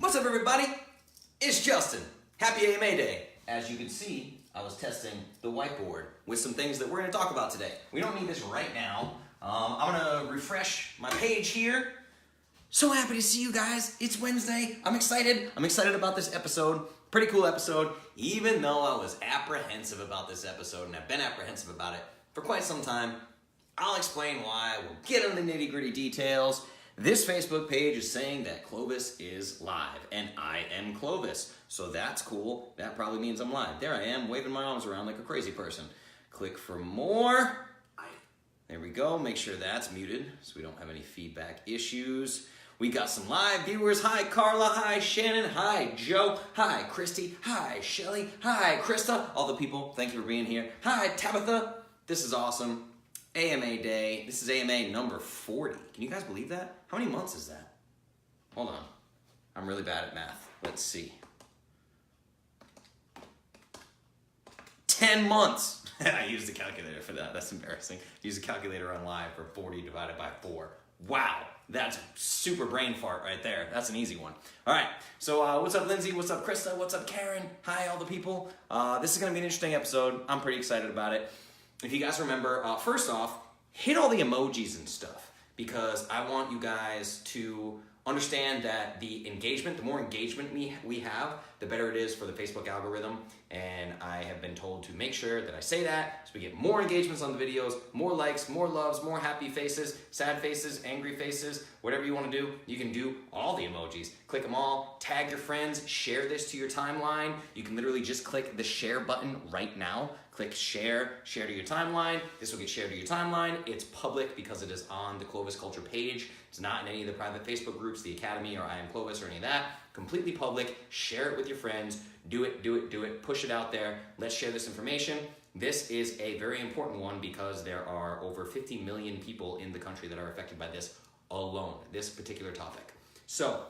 What's up, everybody? It's Justin. Happy AMA Day. As you can see, I was testing the whiteboard with some things that we're going to talk about today. We don't need this right now. I'm going to refresh my page here. So happy to see you guys. It's Wednesday. I'm excited. I'm excited about this episode. Pretty cool episode, even though I was apprehensive about this episode, and I've been apprehensive about it for quite some time. I'll explain why. We'll get into the nitty-gritty details. This Facebook page is saying that Clovis is live, and I am Clovis. So that's cool. That probably means I'm live. There I am, waving my arms around like a crazy person. Click for more. There we go. Make sure that's muted so we don't have any feedback issues. We got some live viewers. Hi, Carla. Hi, Shannon. Hi, Joe. Hi, Christy. Hi, Shelly. Hi, Krista. All the people, thank you for being here. Hi, Tabitha. This is awesome. AMA Day. This is AMA number 40. Can you guys believe that? How many months is that? Hold on. I'm really bad at math. Let's see. 10 months. I used a calculator for that. That's embarrassing. Use a calculator on live for 40 divided by 4. Wow. That's a super brain fart right there. That's an easy one. All right. So what's up, Lindsay? What's up, Krista? What's up, Karen? Hi, all the people. This is going to be an interesting episode. I'm pretty excited about it. If you guys remember, first off, hit all the emojis and stuff, because I want you guys to understand that the engagement, the more engagement we have, the better it is for the Facebook algorithm. And I have been told to make sure that I say that so we get more engagements on the videos, more likes, more loves, more happy faces, sad faces, angry faces, whatever you want to do. You can do all the emojis. Click them all, tag your friends, share this to your timeline. You can literally just click the share button right now. Click share, share to your timeline. This will get shared to your timeline. It's public because it is on the Clovis Culture page. It's not in any of the private Facebook groups, the Academy or I Am Clovis or any of that. Completely public. Share it with your friends. Do it, do it, do it. Push it out there. Let's share this information. This is a very important one because there are over 50 million people in the country that are affected by this alone, this particular topic. So,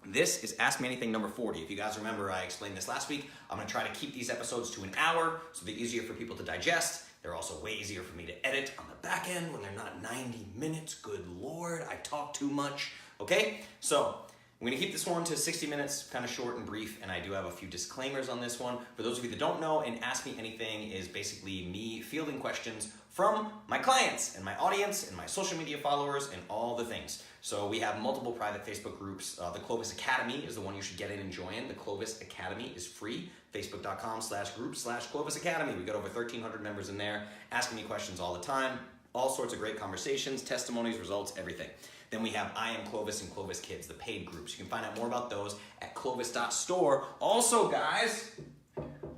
this is Ask Me Anything number 40. If you guys remember, I explained this last week. I'm going to try to keep these episodes to an hour so they're easier for people to digest. They're also way easier for me to edit on the back end when they're not 90 minutes. Good Lord, I talk too much. Okay, so I'm going to keep this one to 60 minutes, kind of short and brief, and I do have a few disclaimers on this one. For those of you that don't know, and Ask Me Anything is basically me fielding questions from my clients and my audience and my social media followers and all the things. So we have multiple private Facebook groups. The Clovis Academy is the one you should get in and join. The Clovis Academy is free. Facebook.com/group/Clovis Academy. We got over 1,300 members in there asking me questions all the time. All sorts of great conversations, testimonies, results, everything. Then we have I Am Clovis and Clovis Kids, the paid groups. You can find out more about those at clovis.store. Also, guys,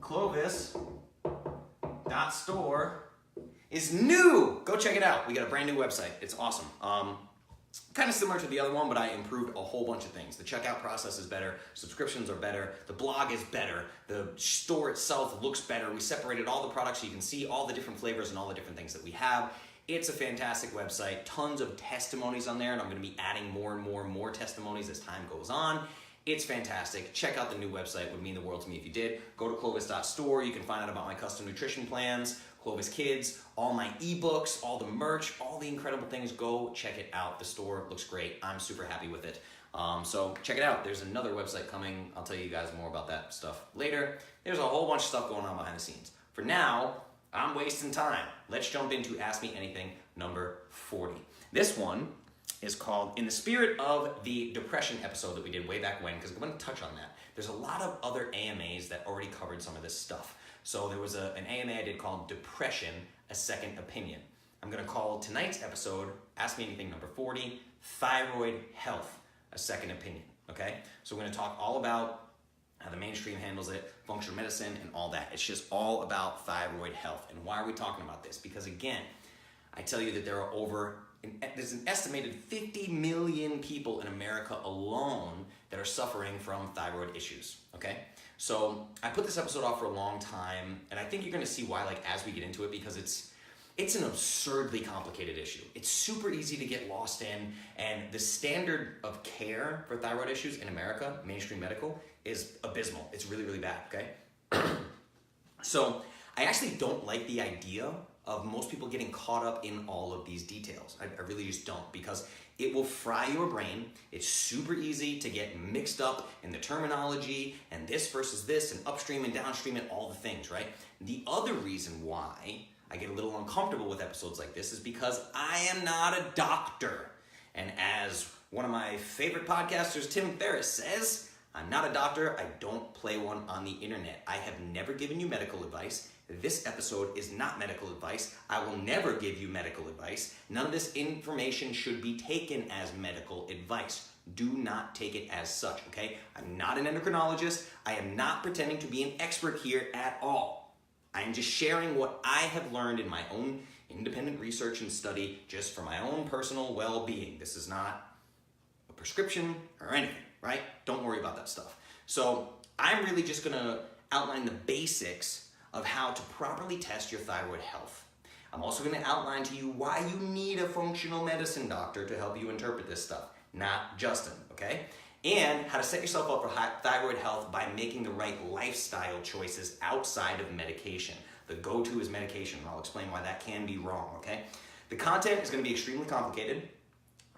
clovis.store is new. Go check it out. We got a brand new website. It's awesome. Kind of similar to the other one, but I improved a whole bunch of things. The checkout process is better. Subscriptions are better. The blog is better. The store itself looks better. We separated all the products so you can see all the different flavors and all the different things that we have. It's a fantastic website. Tons of testimonies on there, and I'm going to be adding more and more testimonies as time goes on. It's fantastic. Check out the new website. It would mean the world to me if you did. Go to clovis.store. You can find out about my custom nutrition plans, Clovis Kids, all my ebooks, all the merch, all the incredible things. Go check it out. The store looks great. I'm super happy with it. So check it out. There's another website coming. I'll tell you guys more about that stuff later. There's a whole bunch of stuff going on behind the scenes. For now, I'm wasting time. Let's jump into Ask Me Anything number 40. This one is called In the Spirit of the Depression episode that we did way back when, because I'm going to touch on that. There's a lot of other AMAs that already covered some of this stuff. So there was an AMA I did called Depression, A Second Opinion. I'm going to call tonight's episode, Ask Me Anything number 40, Thyroid Health, A Second Opinion. Okay? So we're going to talk all about how the mainstream handles it, functional medicine, and all that. It's just all about thyroid health. And why are we talking about this? Because again, I tell you that there's an estimated 50 million people in America alone that are suffering from thyroid issues, okay? So I put this episode off for a long time, and I think you're gonna see why, like, as we get into it, because it's an absurdly complicated issue. It's super easy to get lost in, and the standard of care for thyroid issues in America, mainstream medical, is abysmal. It's really, really bad, okay? So I actually don't like the idea of most people getting caught up in all of these details. I really just don't, because it will fry your brain. It's super easy to get mixed up in the terminology and this versus this and upstream and downstream and all the things, right? The other reason why I get a little uncomfortable with episodes like this is because I am not a doctor. And as one of my favorite podcasters, Tim Ferriss, says, I'm not a doctor. I don't play one on the internet. I have never given you medical advice. This episode is not medical advice. I will never give you medical advice. None of this information should be taken as medical advice. Do not take it as such, okay? I'm not an endocrinologist. I am not pretending to be an expert here at all. I am just sharing what I have learned in my own independent research and study, just for my own personal well-being. This is not a prescription or anything, right? Don't worry about that stuff. So I'm really just gonna outline the basics of how to properly test your thyroid health. I'm also going to outline to you why you need a functional medicine doctor to help you interpret this stuff, not Justin, okay? And how to set yourself up for thyroid health by making the right lifestyle choices outside of medication. The go-to is medication, and I'll explain why that can be wrong, okay? The content is going to be extremely complicated.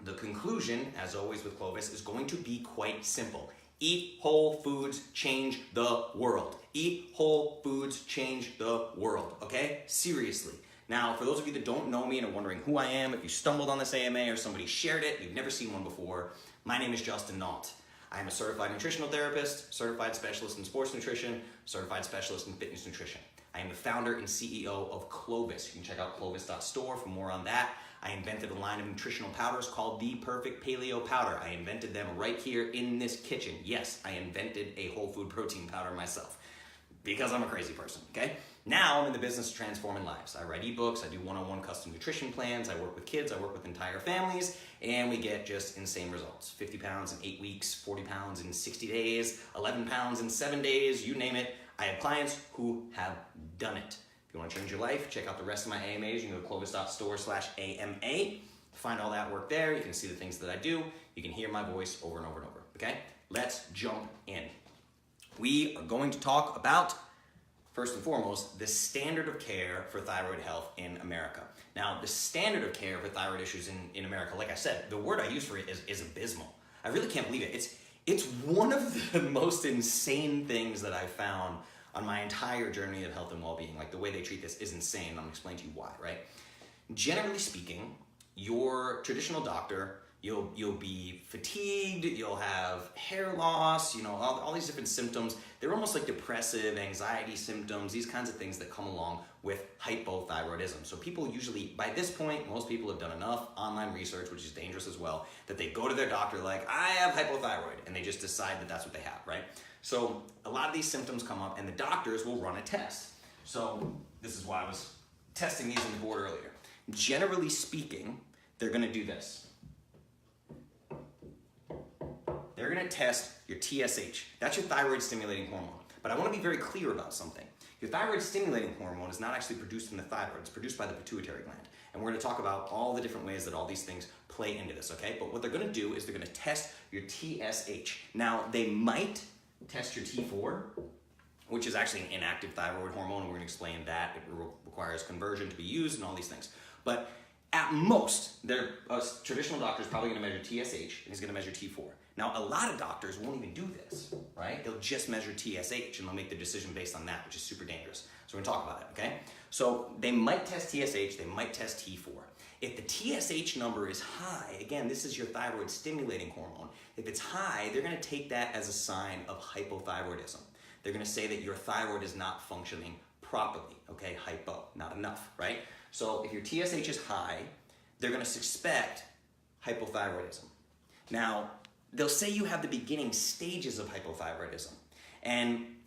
The conclusion, as always with Clovis, is going to be quite simple. Eat whole foods, change the world. Eat whole foods, change the world, okay? Seriously. Now, for those of you that don't know me and are wondering who I am, if you stumbled on this AMA or somebody shared it, you've never seen one before, my name is Justin Nault. I am a certified nutritional therapist, certified specialist in sports nutrition, certified specialist in fitness nutrition. I am the founder and CEO of Clovis. You can check out clovis.store for more on that. I invented a line of nutritional powders called the Perfect Paleo Powder. I invented them right here in this kitchen. Yes, I invented a whole food protein powder myself because I'm a crazy person, okay? Now I'm in the business of transforming lives. I write ebooks, I do one-on-one custom nutrition plans, I work with kids, I work with entire families, and we get just insane results. 50 pounds in 8 weeks, 40 pounds in 60 days, 11 pounds in 7 days, you name it. I have clients who have done it. If you want to change your life, check out the rest of my AMAs. You can go to clovis.store/AMA. Find all that work there. You can see the things that I do. You can hear my voice over and over and over, okay? Let's jump in. We are going to talk about, first and foremost, the standard of care for thyroid health in America. Now, the standard of care for thyroid issues in America, like I said, the word I use for it is abysmal. I really can't believe it. It's one of the most insane things that I've found on my entire journey of health and well-being. Like, the way they treat this is insane. I'm gonna explain to you why, right? Generally speaking, your traditional doctor, you'll be fatigued, you'll have hair loss, you know, all these different symptoms. They're almost like depressive, anxiety symptoms, these kinds of things that come along with hypothyroidism. So people usually, by this point, most people have done enough online research, which is dangerous as well, that they go to their doctor like, I have hypothyroid, and they just decide that that's what they have, right? So a lot of these symptoms come up, and the doctors will run a test. So this is why I was testing these on the board earlier. Generally speaking, they're gonna do this. They're gonna test your TSH. That's your thyroid stimulating hormone. But I wanna be very clear about something. Your thyroid stimulating hormone is not actually produced in the thyroid, it's produced by the pituitary gland. And we're gonna talk about all the different ways that all these things play into this, okay? But what they're gonna do is they're gonna test your TSH. Now, they might test your T4, which is actually an inactive thyroid hormone, and we're gonna explain that. It requires conversion to be used and all these things. But at most, a traditional doctor is probably gonna measure TSH, and he's gonna measure T4. Now, a lot of doctors won't even do this, right? They'll just measure TSH, and they'll make the decision based on that, which is super dangerous. So we're gonna talk about it, okay? So they might test TSH, they might test T4. If the TSH number is high, again, this is your thyroid stimulating hormone. If it's high, they're gonna take that as a sign of hypothyroidism. They're gonna say that your thyroid is not functioning properly, okay? Hypo, not enough, right? So if your TSH is high, they're gonna suspect hypothyroidism. Now, they'll say you have the beginning stages of hypothyroidism. And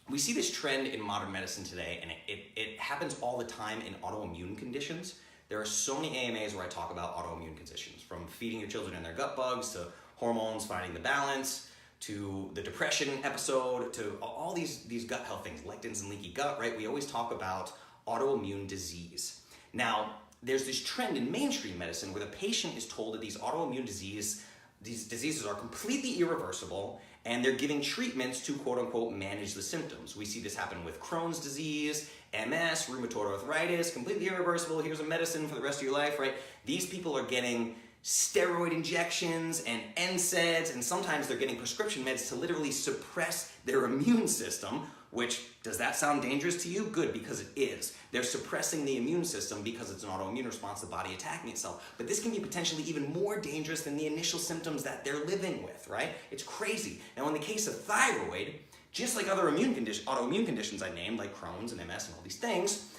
we see this trend in modern medicine today, and it happens all the time in autoimmune conditions. There are so many AMAs where I talk about autoimmune conditions, from feeding your children and their gut bugs, to hormones finding the balance, to the depression episode, to all these gut health things, lectins and leaky gut, right? We always talk about autoimmune disease. Now, there's this trend in mainstream medicine where the patient is told that these autoimmune diseases are completely irreversible, and they're giving treatments to quote unquote manage the symptoms. We see this happen with Crohn's disease, MS, rheumatoid arthritis, completely irreversible, here's a medicine for the rest of your life, right? These people are getting steroid injections and NSAIDs, and sometimes they're getting prescription meds to literally suppress their immune system, which, does that sound dangerous to you? Good, because it is. They're suppressing the immune system because it's an autoimmune response, the body attacking itself. But this can be potentially even more dangerous than the initial symptoms that they're living with, right? It's crazy. Now, in the case of thyroid, just like other autoimmune conditions I named, like Crohn's and MS and all these things,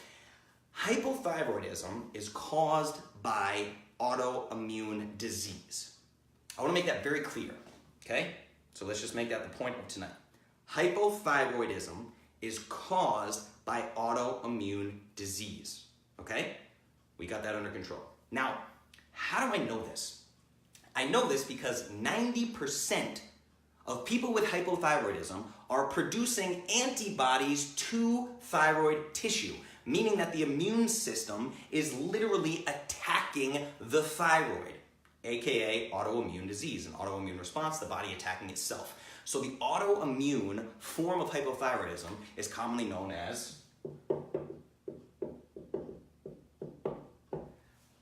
hypothyroidism is caused by autoimmune disease. I want to make that very clear, okay? So let's just make that the point of tonight. Hypothyroidism is caused by autoimmune disease, okay? We got that under control. Now, how do I know this? I know this because 90% of people with hypothyroidism are producing antibodies to thyroid tissue, meaning that the immune system is literally attacking the thyroid, aka autoimmune disease, an autoimmune response, the body attacking itself. So the autoimmune form of hypothyroidism is commonly known as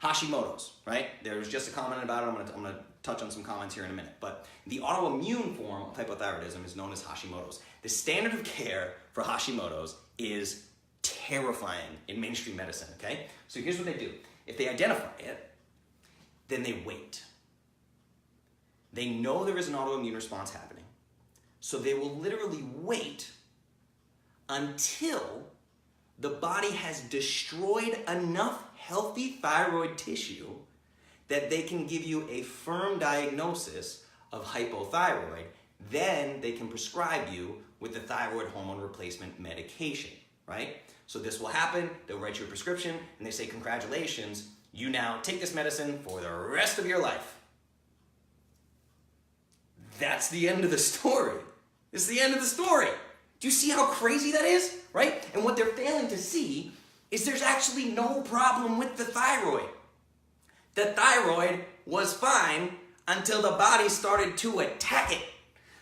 Hashimoto's, right? There's just a comment about it. I'm gonna touch on some comments here in a minute. But the autoimmune form of hypothyroidism is known as Hashimoto's. The standard of care for Hashimoto's is terrifying in mainstream medicine, okay? So here's what they do. If they identify it, then they wait. They know there is an autoimmune response happening. So they will literally wait until the body has destroyed enough healthy thyroid tissue that they can give you a firm diagnosis of hypothyroid. Then they can prescribe you with the thyroid hormone replacement medication, right? So this will happen, they'll write you a prescription, and they say, congratulations, you now take this medicine for the rest of your life. That's the end of the story. It's the end of the story. Do you see how crazy that is, right? And what they're failing to see is there's actually no problem with the thyroid. The thyroid was fine until the body started to attack it.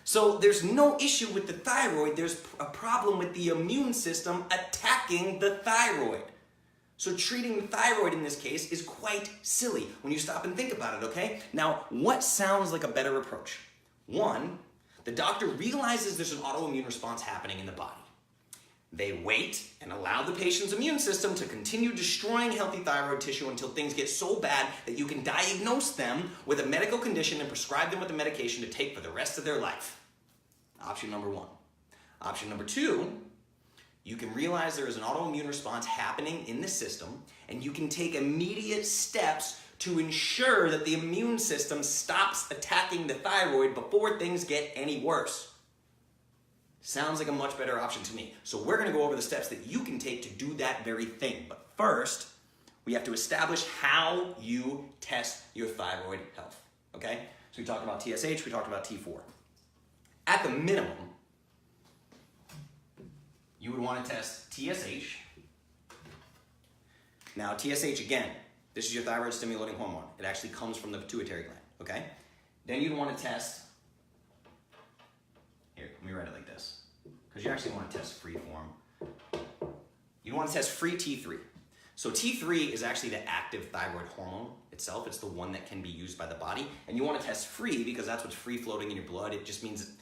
So there's no issue with the thyroid, there's a problem with the immune system attacking the thyroid. So treating the thyroid in this case is quite silly when you stop and think about it, okay? Now, what sounds like a better approach? One, the doctor realizes there's an autoimmune response happening in the body. They wait and allow the patient's immune system to continue destroying healthy thyroid tissue until things get so bad that you can diagnose them with a medical condition and prescribe them with a medication to take for the rest of their life. Option number one. Option number two, you can realize there is an autoimmune response happening in the system, and you can take immediate steps to ensure that the immune system stops attacking the thyroid before things get any worse. Sounds like a much better option to me. So we're going to go over the steps that you can take to do that very thing. But first, we have to establish how you test your thyroid health, okay? So we talked about TSH, we talked about T4. At the minimum, you would want to test TSH. Now, TSH, again, this is your thyroid stimulating hormone. It actually comes from the pituitary gland, okay? Then you'd want to test, here, let me write it like this, because you actually want to test free form. You want to test free T3. So T3 is actually the active thyroid hormone itself. It's the one that can be used by the body. And you want to test free because that's what's free floating in your blood. It just means,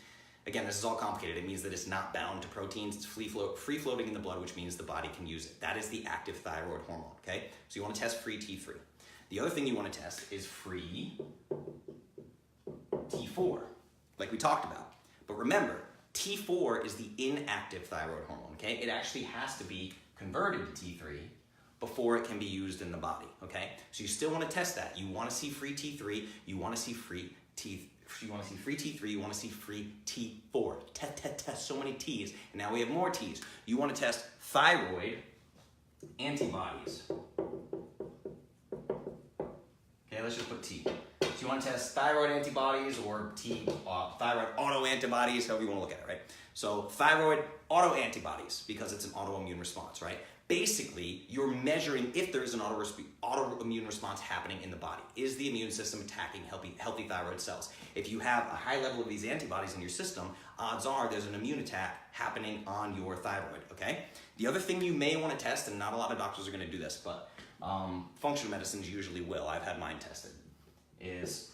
again, this is all complicated. It means that it's not bound to proteins. It's free floating in the blood, which means the body can use it. That is the active thyroid hormone, okay? So you want to test free T3. The other thing you want to test is free T4, like we talked about. But remember, T4 is the inactive thyroid hormone, okay? It actually has to be converted to T3 before it can be used in the body, okay? So you still want to test that. You want to see free T3, you want to see free T3, you want to see free T3, you want to see free T4. Test, so many T's. And now we have more T's. You want to test thyroid antibodies. Okay, let's just put T. So you want to test thyroid antibodies or thyroid autoantibodies, however you want to look at it, right? So thyroid autoantibodies, because it's an autoimmune response, right? basically you're measuring if there is an autoimmune response happening in the body. Is the immune system attacking healthy thyroid cells? If you have a high level of these antibodies in your system, odds are there's an immune attack happening on your thyroid, okay? The other thing you may want to test, and not a lot of doctors are going to do this, but functional medicines usually will, I've had mine tested, is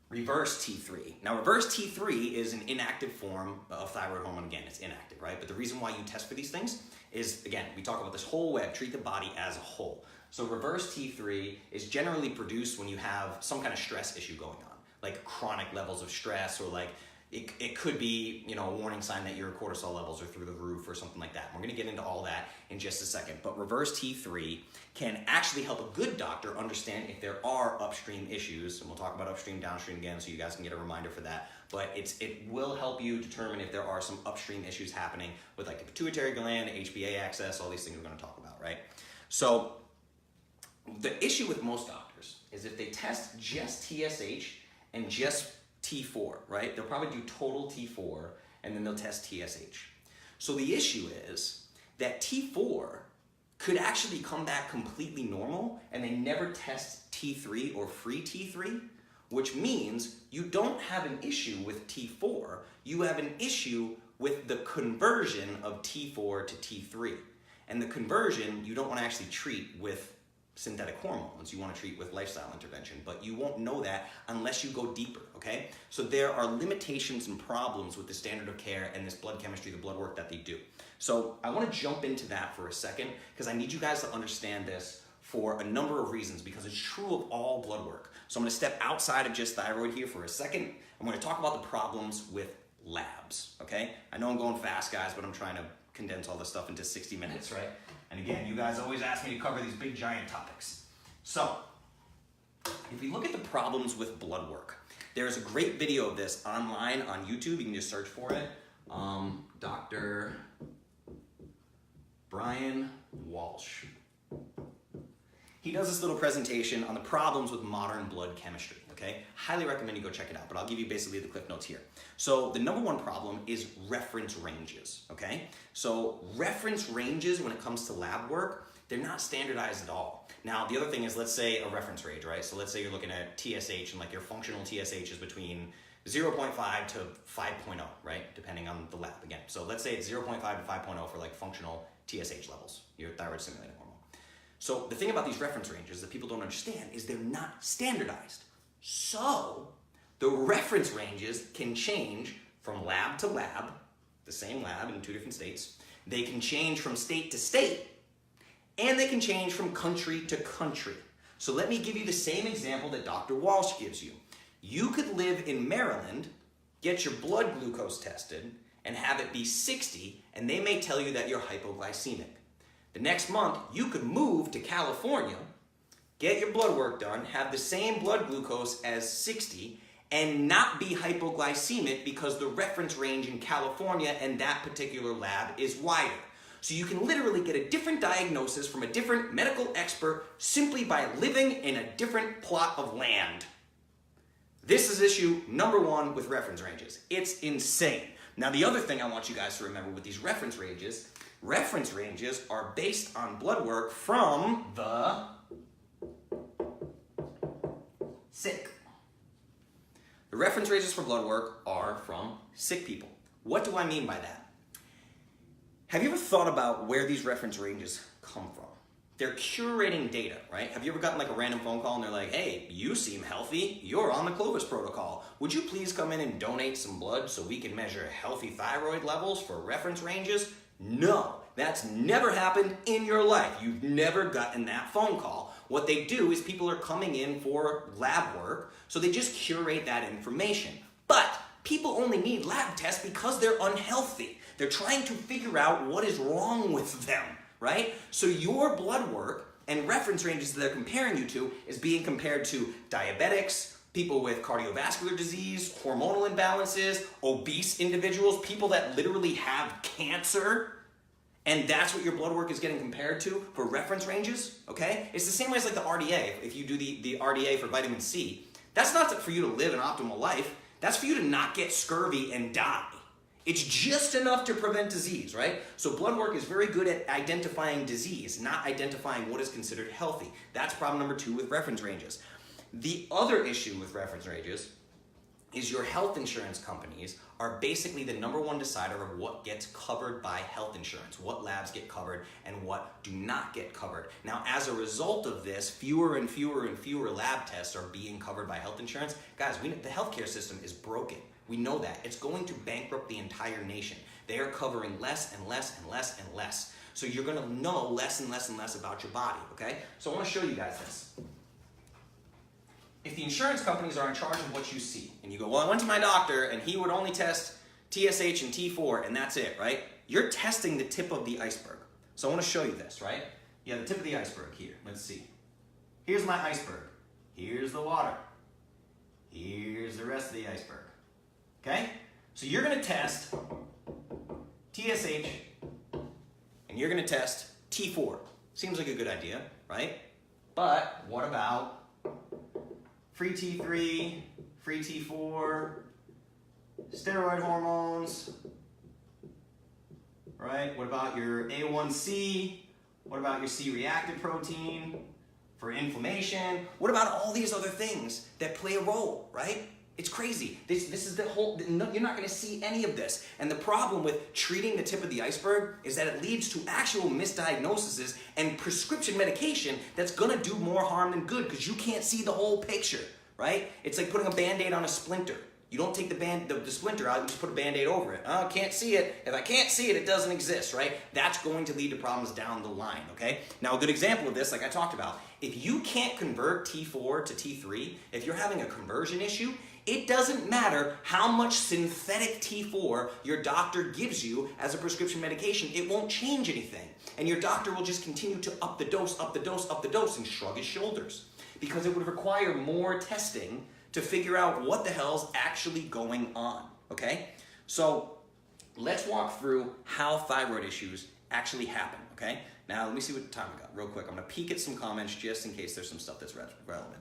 reverse T3. Now, reverse T3 is an inactive form of thyroid hormone. Again, it's inactive, right? But the reason why you test for these things is, again, we talk about this whole web, treat the body as a whole. So reverse T3 is generally produced when you have some kind of stress issue going on, like chronic levels of stress, or like it could be, you know, a warning sign that your cortisol levels are through the roof or something like that. We're gonna get into all that in just a second. But reverse T3 can actually help a good doctor understand if there are upstream issues, and we'll talk about upstream, downstream again, so you guys can get a reminder for that. But it will help you determine if there are some upstream issues happening with like the pituitary gland, HPA axis, all these things we're gonna talk about, right? So the issue with most doctors is if they test just TSH and just T4, right? They'll probably do total T4 and then they'll test TSH. So the issue is that T4 could actually come back completely normal and they never test T3 or free T3, which means you don't have an issue with T4, you have an issue with the conversion of T4 to T3. And the conversion you don't want to actually treat with synthetic hormones, you want to treat with lifestyle intervention, but you won't know that unless you go deeper, okay? So there are limitations and problems with the standard of care and this blood chemistry, the blood work that they do. So I want to jump into that for a second because I need you guys to understand this for a number of reasons because it's true of all blood work. So I'm going to step outside of just thyroid here for a second. I'm going to talk about the problems with labs, okay? I know I'm going fast, guys, but I'm trying to condense all this stuff into 60 minutes, right? And again, you guys always ask me to cover these big giant topics. So, if we look at the problems with blood work, there's a great video of this online on YouTube. You can just search for it. Dr. Brian Walsh. He does this little presentation on the problems with modern blood chemistry, okay? Highly recommend you go check it out, but I'll give you basically the cliff notes here. So the number one problem is reference ranges, okay? So reference ranges when it comes to lab work, they're not standardized at all. Now, the other thing is, let's say a reference range, right? So let's say you're looking at TSH and like your functional TSH is between 0.5 to 5.0, right? Depending on the lab, again. So let's say it's 0.5 to 5.0 for like functional TSH levels, your thyroid stimulating hormone. So the thing about these reference ranges that people don't understand is they're not standardized. So the reference ranges can change from lab to lab, the same lab in two different states. They can change from state to state, and they can change from country to country. So let me give you the same example that Dr. Walsh gives you. You could live in Maryland, get your blood glucose tested, and have it be 60, and they may tell you that you're hypoglycemic. The next month, you could move to California, get your blood work done, have the same blood glucose as 60, and not be hypoglycemic because the reference range in California and that particular lab is wider. So you can literally get a different diagnosis from a different medical expert simply by living in a different plot of land. This is issue number one with reference ranges. It's insane. Now, the other thing I want you guys to remember with these reference ranges are based on blood work from the sick. The reference ranges for blood work are from sick people. What do I mean by that? Have you ever thought about where these reference ranges come from? They're curating data, right? Have you ever gotten like a random phone call and they're like, hey, you seem healthy, you're on the Clovis protocol. Would you please come in and donate some blood so we can measure healthy thyroid levels for reference ranges? No, that's never happened in your life. You've never gotten that phone call. What they do is people are coming in for lab work, so they just curate that information. But people only need lab tests because they're unhealthy. They're trying to figure out what is wrong with them, right? So your blood work and reference ranges that they're comparing you to is being compared to diabetics, people with cardiovascular disease, hormonal imbalances, obese individuals, people that literally have cancer, and that's what your blood work is getting compared to for reference ranges, okay? It's the same way as like the RDA. If you do the RDA for vitamin C, that's not for you to live an optimal life. That's for you to not get scurvy and die. It's just enough to prevent disease, right? So blood work is very good at identifying disease, not identifying what is considered healthy. That's problem number 2 with reference ranges. The other issue with reference ranges is your health insurance companies are basically the number one decider of what gets covered by health insurance, what labs get covered and what do not get covered. Now, as a result of this, fewer and fewer and fewer lab tests are being covered by health insurance. Guys, the healthcare system is broken. We know that. It's going to bankrupt the entire nation. They are covering less and less and less and less. So you're gonna know less and less and less about your body, okay? So I wanna show you guys this. If the insurance companies are in charge of what you see, and you go, well, I went to my doctor and he would only test TSH and T4 and that's it, right? You're testing the tip of the iceberg. So I wanna show you this, right? You have the tip of the iceberg here. Let's see. Here's my iceberg. Here's the water. Here's the rest of the iceberg. Okay? So you're gonna test TSH and you're gonna test T4. Seems like a good idea, right? But what about free T3, free T4, steroid hormones, right? What about your A1C? What about your C-reactive protein for inflammation? What about all these other things that play a role, right? It's crazy. This is the whole, you're not gonna see any of this. And the problem with treating the tip of the iceberg is that it leads to actual misdiagnoses and prescription medication that's gonna do more harm than good because you can't see the whole picture, right? It's like putting a Band-Aid on a splinter. You don't take the splinter out, you just put a Band-Aid over it. Oh, can't see it. If I can't see it, it doesn't exist, right? That's going to lead to problems down the line, okay? Now, a good example of this, like I talked about, if you can't convert T4 to T3, if you're having a conversion issue, it doesn't matter how much synthetic T4 your doctor gives you as a prescription medication, it won't change anything. And your doctor will just continue to up the dose, up the dose, up the dose, and shrug his shoulders. Because it would require more testing to figure out what the hell's actually going on, okay? So let's walk through how thyroid issues actually happen, okay? Now let me see what time we got real quick. I'm gonna peek at some comments just in case there's some stuff that's relevant.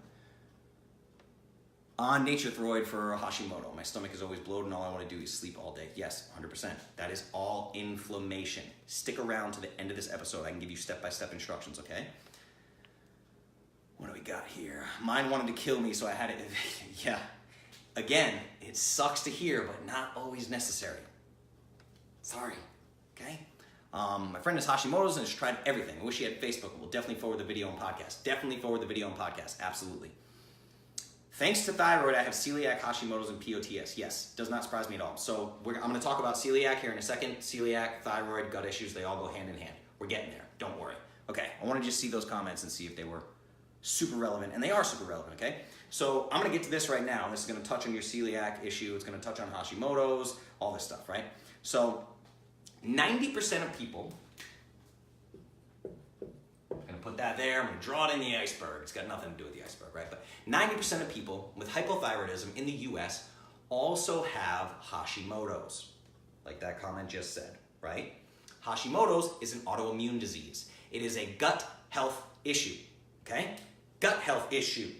On Nature-Throid for Hashimoto, my stomach is always bloated and all I want to do is sleep all day. Yes, 100%. That is all inflammation. Stick around to the end of this episode. I can give you step-by-step instructions, okay? What do we got here? Mine wanted to kill me, so I had it. Yeah. Again, it sucks to hear, but not always necessary. Sorry, okay? My friend is Hashimoto's and has tried everything. I wish he had Facebook. We'll definitely forward the video and podcast. Definitely forward the video and podcast. Absolutely. Thanks to thyroid, I have celiac, Hashimoto's, and POTS. Yes, does not surprise me at all. So I'm going to talk about celiac here in a second. Celiac, thyroid, gut issues, they all go hand in hand. We're getting there. Don't worry. Okay, I want to just see those comments and see if they were super relevant, and they are super relevant, okay? So I'm going to get to this right now. This is going to touch on your celiac issue. It's going to touch on Hashimoto's, all this stuff, right? So 90% of people, I'm going to put that there. I'm going to draw it in the iceberg. It's got nothing to do with the iceberg, right? But 90% of people with hypothyroidism in the US also have Hashimoto's, like that comment just said, right? Hashimoto's is an autoimmune disease. It is a gut health issue, okay? Gut health issue.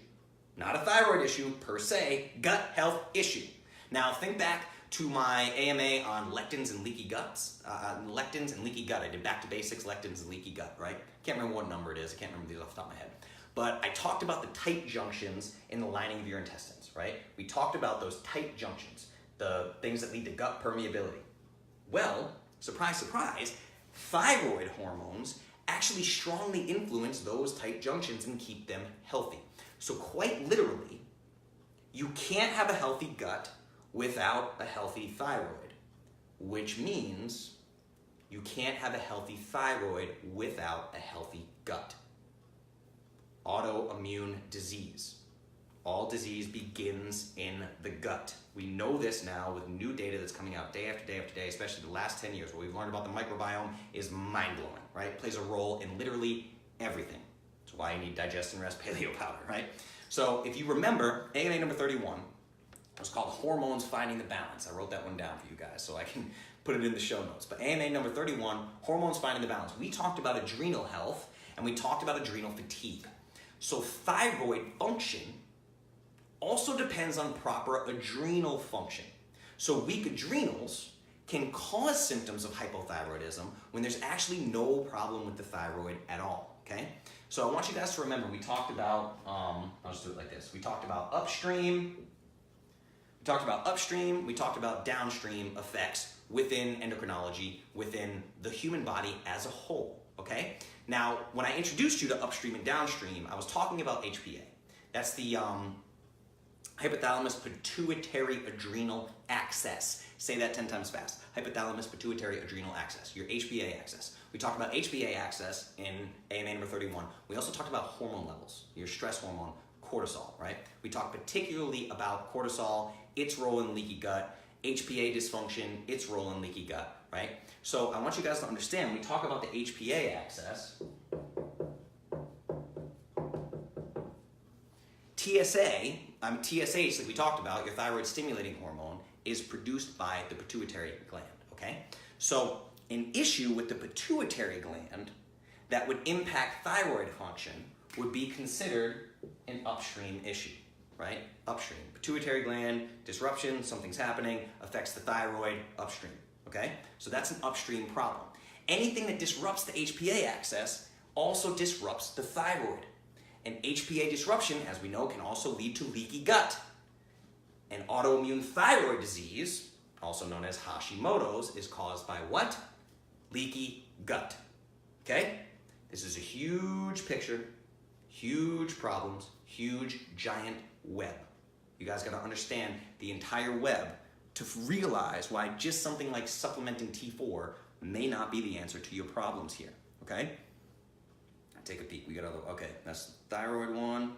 Not a thyroid issue per se, gut health issue. Now think back to my AMA on lectins and leaky guts. Lectins and leaky gut. I did back to basics, lectins and leaky gut, right? Can't remember what number it is. I can't remember these off the top of my head. But I talked about the tight junctions in the lining of your intestines, right? We talked about those tight junctions, the things that lead to gut permeability. Well, surprise, surprise, thyroid hormones actually strongly influence those tight junctions and keep them healthy. So quite literally, you can't have a healthy gut without a healthy thyroid, which means you can't have a healthy thyroid without a healthy gut. Autoimmune disease. All disease begins in the gut. We know this now with new data that's coming out day after day after day, especially the last 10 years. What we've learned about the microbiome is mind-blowing, right? It plays a role in literally everything. That's why you need Digest and Rest Paleo Powder, right? So if you remember, AMA number 31 was called Hormones Finding the Balance. I wrote that one down for you guys so I can put it in the show notes. But AMA number 31, Hormones Finding the Balance. We talked about adrenal health and we talked about adrenal fatigue. So thyroid function also depends on proper adrenal function. So weak adrenals can cause symptoms of hypothyroidism when there's actually no problem with the thyroid at all, okay? So I want you guys to remember, we talked about, I'll just do it like this. We talked about upstream, we talked about downstream effects within endocrinology, within the human body as a whole, okay? Now, when I introduced you to upstream and downstream, I was talking about HPA. That's the hypothalamus pituitary adrenal axis. Say that 10 times fast. Hypothalamus pituitary adrenal axis, your HPA axis. We talked about HPA axis in AMA number 31. We also talked about hormone levels, your stress hormone, cortisol, right? We talked particularly about cortisol, its role in leaky gut, HPA dysfunction, its role in leaky gut, right? So I want you guys to understand, when we talk about the HPA axis, TSH, like we talked about, your thyroid stimulating hormone, is produced by the pituitary gland, okay? So an issue with the pituitary gland that would impact thyroid function would be considered an upstream issue, right? Upstream. Pituitary gland disruption, something's happening, affects the thyroid upstream, okay? So that's an upstream problem. Anything that disrupts the HPA axis also disrupts the thyroid. And HPA disruption, as we know, can also lead to leaky gut. An autoimmune thyroid disease, also known as Hashimoto's, is caused by what? Leaky gut. Okay? This is a huge picture, huge problems, huge giant web. You guys got to understand the entire web to realize why just something like supplementing T4 may not be the answer to your problems here. Okay? Take a peek. We got okay, that's thyroid one.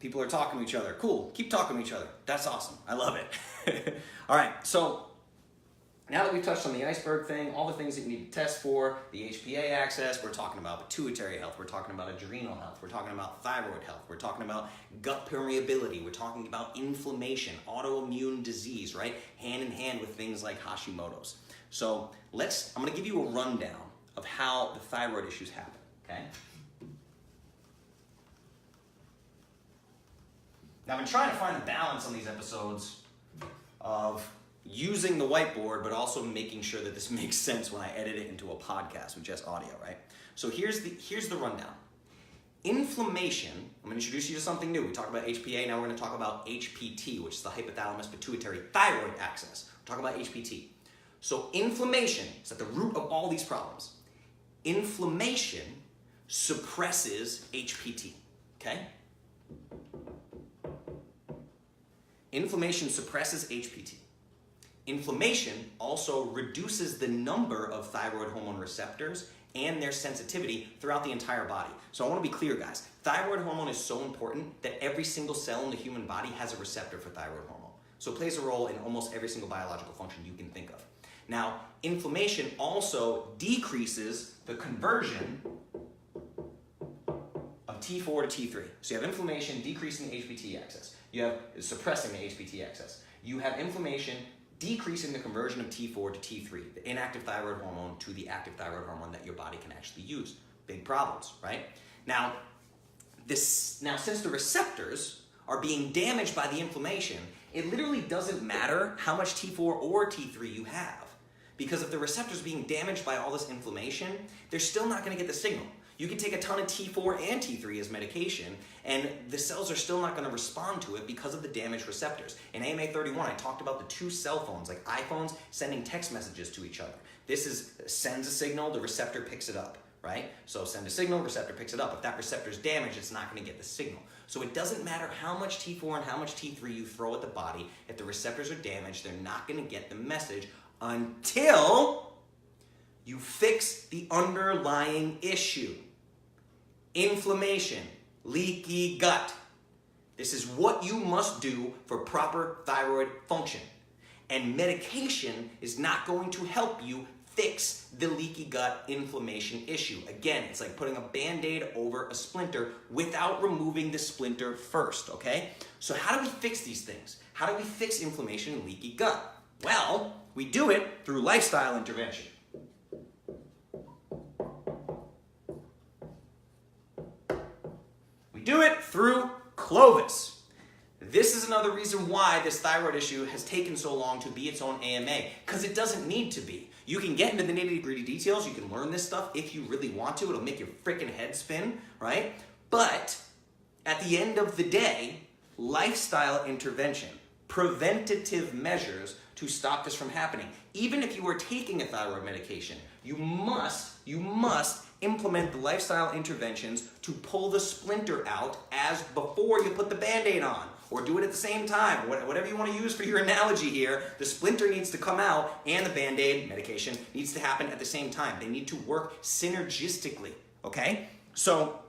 People are talking to each other. Cool. Keep talking to each other. That's awesome. I love it. All right. So now that we've touched on the iceberg thing, all the things that you need to test for, the HPA axis, we're talking about pituitary health, we're talking about adrenal health, we're talking about thyroid health, we're talking about gut permeability, we're talking about inflammation, autoimmune disease, right? Hand in hand with things like Hashimoto's. So I'm going to give you a rundown of how the thyroid issues happen, okay? Now, I've been trying to find a balance on these episodes of using the whiteboard, but also making sure that this makes sense when I edit it into a podcast with just audio, right? So here's the rundown. Inflammation, I'm going to introduce you to something new. We talked about HPA, now we're going to talk about HPT, which is the hypothalamus pituitary thyroid axis. We're talking about HPT. So inflammation is at the root of all these problems. Inflammation suppresses HPT, okay? Inflammation suppresses HPT. Inflammation also reduces the number of thyroid hormone receptors and their sensitivity throughout the entire body. So I want to be clear, guys. Thyroid hormone is so important that every single cell in the human body has a receptor for thyroid hormone. So it plays a role in almost every single biological function you can think of. Now, inflammation also decreases the conversion of T4 to T3. So you have inflammation decreasing the HPT axis. You have suppressing the HPT axis. You have inflammation decreasing the conversion of T4 to T3, the inactive thyroid hormone to the active thyroid hormone that your body can actually use. Big problems, right? Now, since the receptors are being damaged by the inflammation, it literally doesn't matter how much T4 or T3 you have. Because if the receptor's being damaged by all this inflammation, they're still not going to get the signal. You can take a ton of T4 and T3 as medication, and the cells are still not going to respond to it because of the damaged receptors. In AMA 31, I talked about the two cell phones, like iPhones, sending text messages to each other. This sends a signal, the receptor picks it up, right? So send a signal, receptor picks it up. If that receptor's damaged, it's not going to get the signal. So it doesn't matter how much T4 and how much T3 you throw at the body. If the receptors are damaged, they're not going to get the message until you fix the underlying issue. Inflammation, leaky gut. This is what you must do for proper thyroid function. And medication is not going to help you fix the leaky gut inflammation issue. Again, it's like putting a Band-Aid over a splinter without removing the splinter first, okay? So how do we fix these things? How do we fix inflammation and leaky gut? Well, we do it through lifestyle intervention. We do it through Clovis. This is another reason why this thyroid issue has taken so long to be its own AMA, because it doesn't need to be. You can get into the nitty-gritty details, you can learn this stuff if you really want to, it'll make your freaking head spin, right? But at the end of the day, lifestyle intervention, preventative measures to stop this from happening. Even if you are taking a thyroid medication, you must implement the lifestyle interventions to pull the splinter out as before you put the Band-Aid on, or do it at the same time. Whatever you want to use for your analogy here, the splinter needs to come out and the Band-Aid medication needs to happen at the same time. They need to work synergistically, okay? So,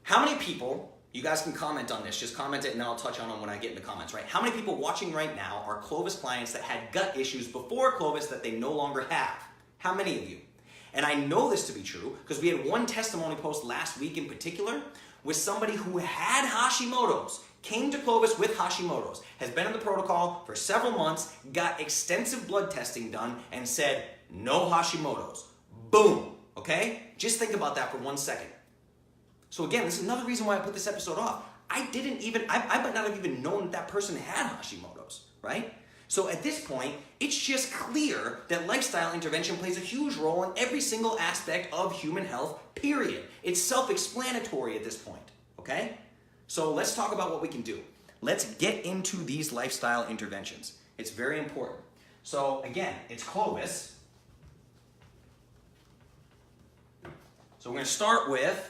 how many people, you guys can comment on this, just comment it and I'll touch on them when I get in the comments, right? How many people watching right now are Clovis clients that had gut issues before Clovis that they no longer have? How many of you? And I know this to be true because we had one testimony post last week in particular with somebody who had Hashimoto's, came to Clovis with Hashimoto's, has been in the protocol for several months, got extensive blood testing done, and said, no Hashimoto's. Boom, okay? Just think about that for 1 second. So again, this is another reason why I put this episode off. I might not have even known that person had Hashimoto's, right? So at this point, it's just clear that lifestyle intervention plays a huge role in every single aspect of human health, period. It's self-explanatory at this point, okay? So let's talk about what we can do. Let's get into these lifestyle interventions. It's very important. So again, it's Clovis. So we're going to start with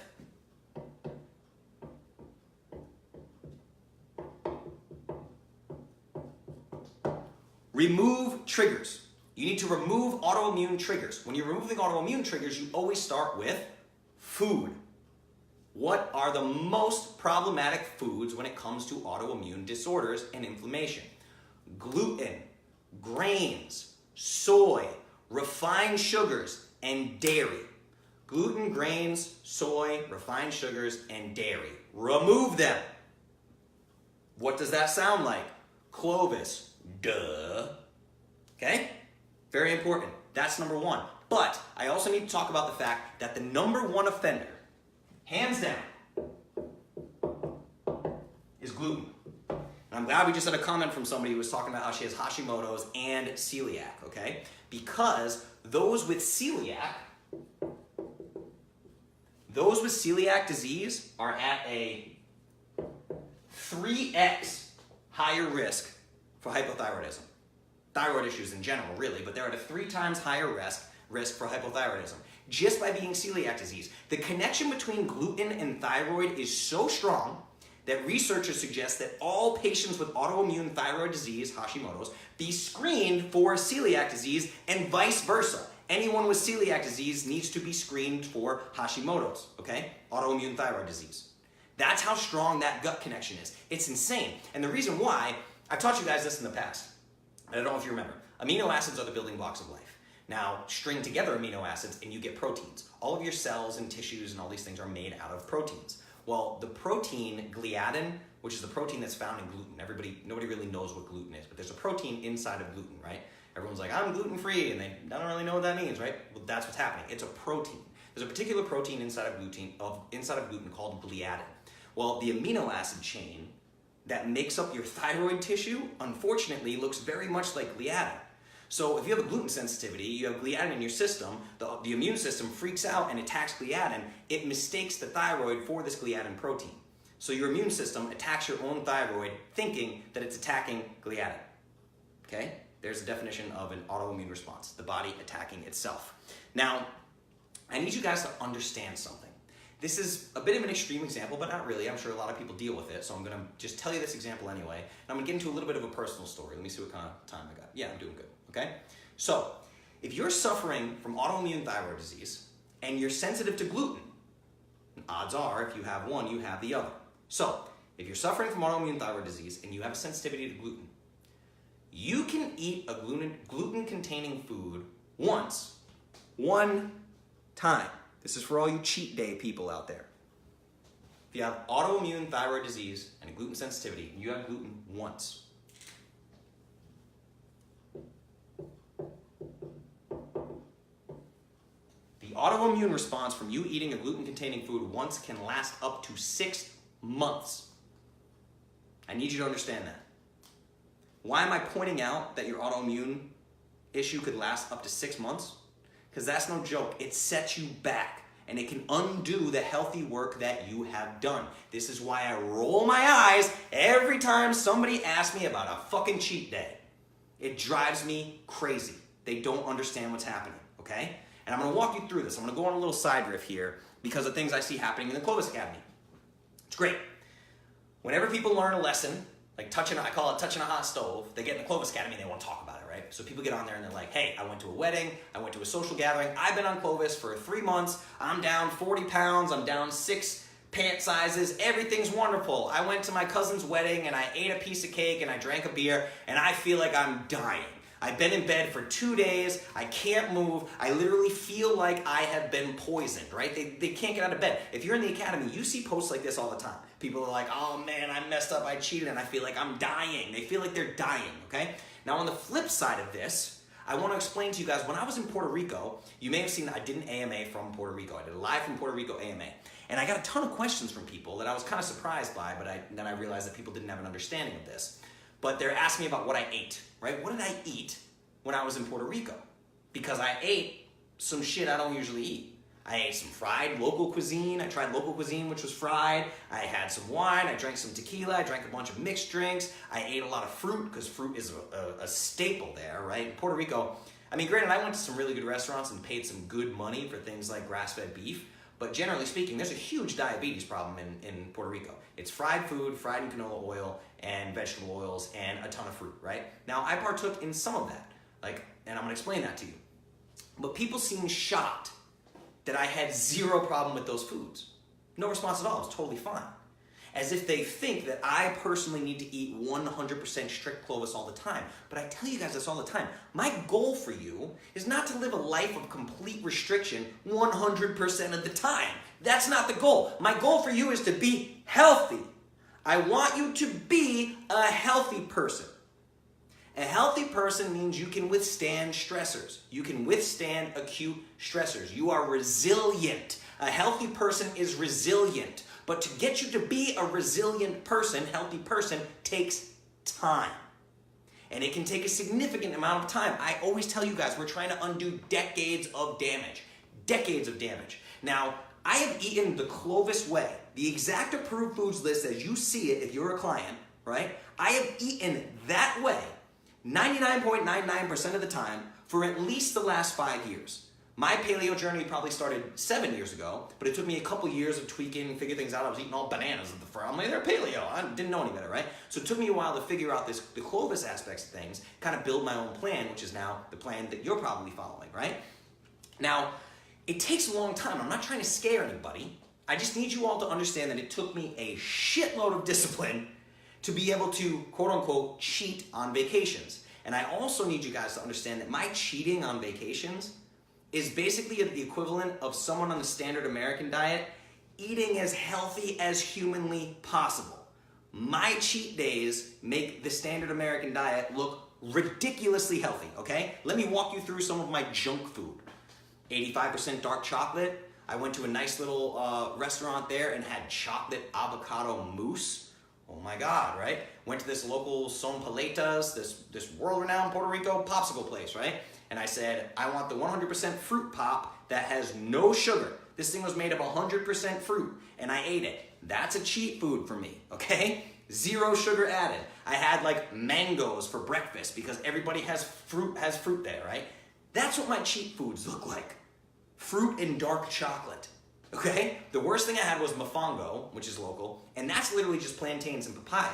remove triggers. You need to remove autoimmune triggers. When you're removing autoimmune triggers, you always start with food. What are the most problematic foods when it comes to autoimmune disorders and inflammation? Gluten, grains, soy, refined sugars, and dairy. Gluten, grains, soy, refined sugars, and dairy. Remove them. What does that sound like? Clovis. Duh. Okay? Very important. That's number one. But I also need to talk about the fact that the number one offender, hands down, is gluten. And I'm glad we just had a comment from somebody who was talking about how she has Hashimoto's and celiac, okay? Because those with celiac disease are at a 3x higher risk for hypothyroidism. Thyroid issues in general, really, but they're at a 3 times higher risk for hypothyroidism. Just by being celiac disease. The connection between gluten and thyroid is so strong that researchers suggest that all patients with autoimmune thyroid disease, Hashimoto's, be screened for celiac disease and vice versa. Anyone with celiac disease needs to be screened for Hashimoto's, okay? Autoimmune thyroid disease. That's how strong that gut connection is. It's insane. And the reason why, I've taught you guys this in the past. I don't know if you remember. Amino acids are the building blocks of life. Now, string together amino acids and you get proteins. All of your cells and tissues and all these things are made out of proteins. Well, the protein gliadin, which is the protein that's found in gluten, nobody really knows what gluten is, but there's a protein inside of gluten, right? Everyone's like, I'm gluten-free, and they don't really know what that means, right? Well, that's what's happening. It's a protein. There's a particular protein inside of gluten called gliadin. Well, the amino acid chain that makes up your thyroid tissue, unfortunately, looks very much like gliadin. So if you have a gluten sensitivity, you have gliadin in your system, the immune system freaks out and attacks gliadin, it mistakes the thyroid for this gliadin protein. So your immune system attacks your own thyroid thinking that it's attacking gliadin. Okay? There's a definition of an autoimmune response, the body attacking itself. Now, I need you guys to understand something. This is a bit of an extreme example, but not really. I'm sure a lot of people deal with it, so I'm going to just tell you this example anyway. And I'm going to get into a little bit of a personal story. Let me see what kind of time I got. Yeah, I'm doing good, okay? So, if you're suffering from autoimmune thyroid disease and you're sensitive to gluten, odds are if you have one, you have the other. So, if you're suffering from autoimmune thyroid disease and you have a sensitivity to gluten, you can eat a gluten-containing food once, one time. This is for all you cheat day people out there. If you have autoimmune thyroid disease and a gluten sensitivity, you have gluten once. The autoimmune response from you eating a gluten-containing food once can last up to 6 months. I need you to understand that. Why am I pointing out that your autoimmune issue could last up to 6 months? Because that's no joke. It sets you back, and it can undo the healthy work that you have done. This is why I roll my eyes every time somebody asks me about a fucking cheat day. It drives me crazy. They don't understand what's happening, okay? And I'm gonna walk you through this. I'm gonna go on a little side riff here because of things I see happening in the Clovis Academy. It's great. Whenever people learn a lesson, like I call it touching a hot stove, they get in the Clovis Academy and they want to talk about it, right? So people get on there and they're like, hey, I went to a wedding, I went to a social gathering, I've been on Clovis for 3 months, I'm down 40 pounds, I'm down 6 pant sizes, everything's wonderful. I went to my cousin's wedding and I ate a piece of cake and I drank a beer and I feel like I'm dying. I've been in bed for 2 days, I can't move, I literally feel like I have been poisoned, right? They can't get out of bed. If you're in the academy, you see posts like this all the time. People are like, oh man, I messed up, I cheated, and I feel like I'm dying. They feel like they're dying, okay? Now on the flip side of this, I want to explain to you guys, when I was in Puerto Rico, you may have seen that I did an AMA from Puerto Rico. I did a live from Puerto Rico AMA. And I got a ton of questions from people that I was kind of surprised by, but then I realized that people didn't have an understanding of this. But they're asking me about what I ate, right? What did I eat when I was in Puerto Rico? Because I ate some shit I don't usually eat. I ate some fried local cuisine. I tried local cuisine, which was fried. I had some wine. I drank some tequila. I drank a bunch of mixed drinks. I ate a lot of fruit because fruit is a staple there, right? In Puerto Rico, I mean, granted, I went to some really good restaurants and paid some good money for things like grass-fed beef. But generally speaking, there's a huge diabetes problem in Puerto Rico. It's fried food, fried in canola oil, and vegetable oils, and a ton of fruit, right? Now, I partook in some of that, and I'm gonna explain that to you. But people seem shocked that I had zero problem with those foods. No response at all, it was totally fine. As if they think that I personally need to eat 100% strict Clovis all the time. But I tell you guys this all the time. My goal for you is not to live a life of complete restriction 100% of the time. That's not the goal. My goal for you is to be healthy. I want you to be a healthy person. A healthy person means you can withstand stressors. You can withstand acute stressors. You are resilient. A healthy person is resilient. But to get you to be a resilient person, healthy person, takes time. And it can take a significant amount of time. I always tell you guys, we're trying to undo decades of damage. Decades of damage. Now, I have eaten the Clovis way, the exact approved foods list as you see it if you're a client, right? I have eaten that way 99.99% of the time for at least the last 5 years. My paleo journey probably started 7 years ago, but it took me a couple years of tweaking and figure things out. I was eating all bananas at the front. I'm like, they're paleo. I didn't know any better, right? So it took me a while to figure out the Clovis aspects of things, kind of build my own plan, which is now the plan that you're probably following, right? Now, it takes a long time. I'm not trying to scare anybody. I just need you all to understand that it took me a shitload of discipline to be able to, quote unquote, cheat on vacations. And I also need you guys to understand that my cheating on vacations is basically the equivalent of someone on the standard American diet eating as healthy as humanly possible. My cheat days make the standard American diet look ridiculously healthy, okay? Let me walk you through some of my junk food. 85% dark chocolate. I went to a nice little restaurant there and had chocolate avocado mousse. Oh my God, right? Went to this local Son Paletas, this world-renowned Puerto Rico popsicle place, right? And I said, I want the 100% fruit pop that has no sugar. This thing was made of 100% fruit, and I ate it. That's a cheat food for me, okay? 0 sugar added. I had like mangoes for breakfast because everybody has fruit there, right? That's what my cheat foods look like. Fruit and dark chocolate. Okay? The worst thing I had was mofongo, which is local, and that's literally just plantains and papaya.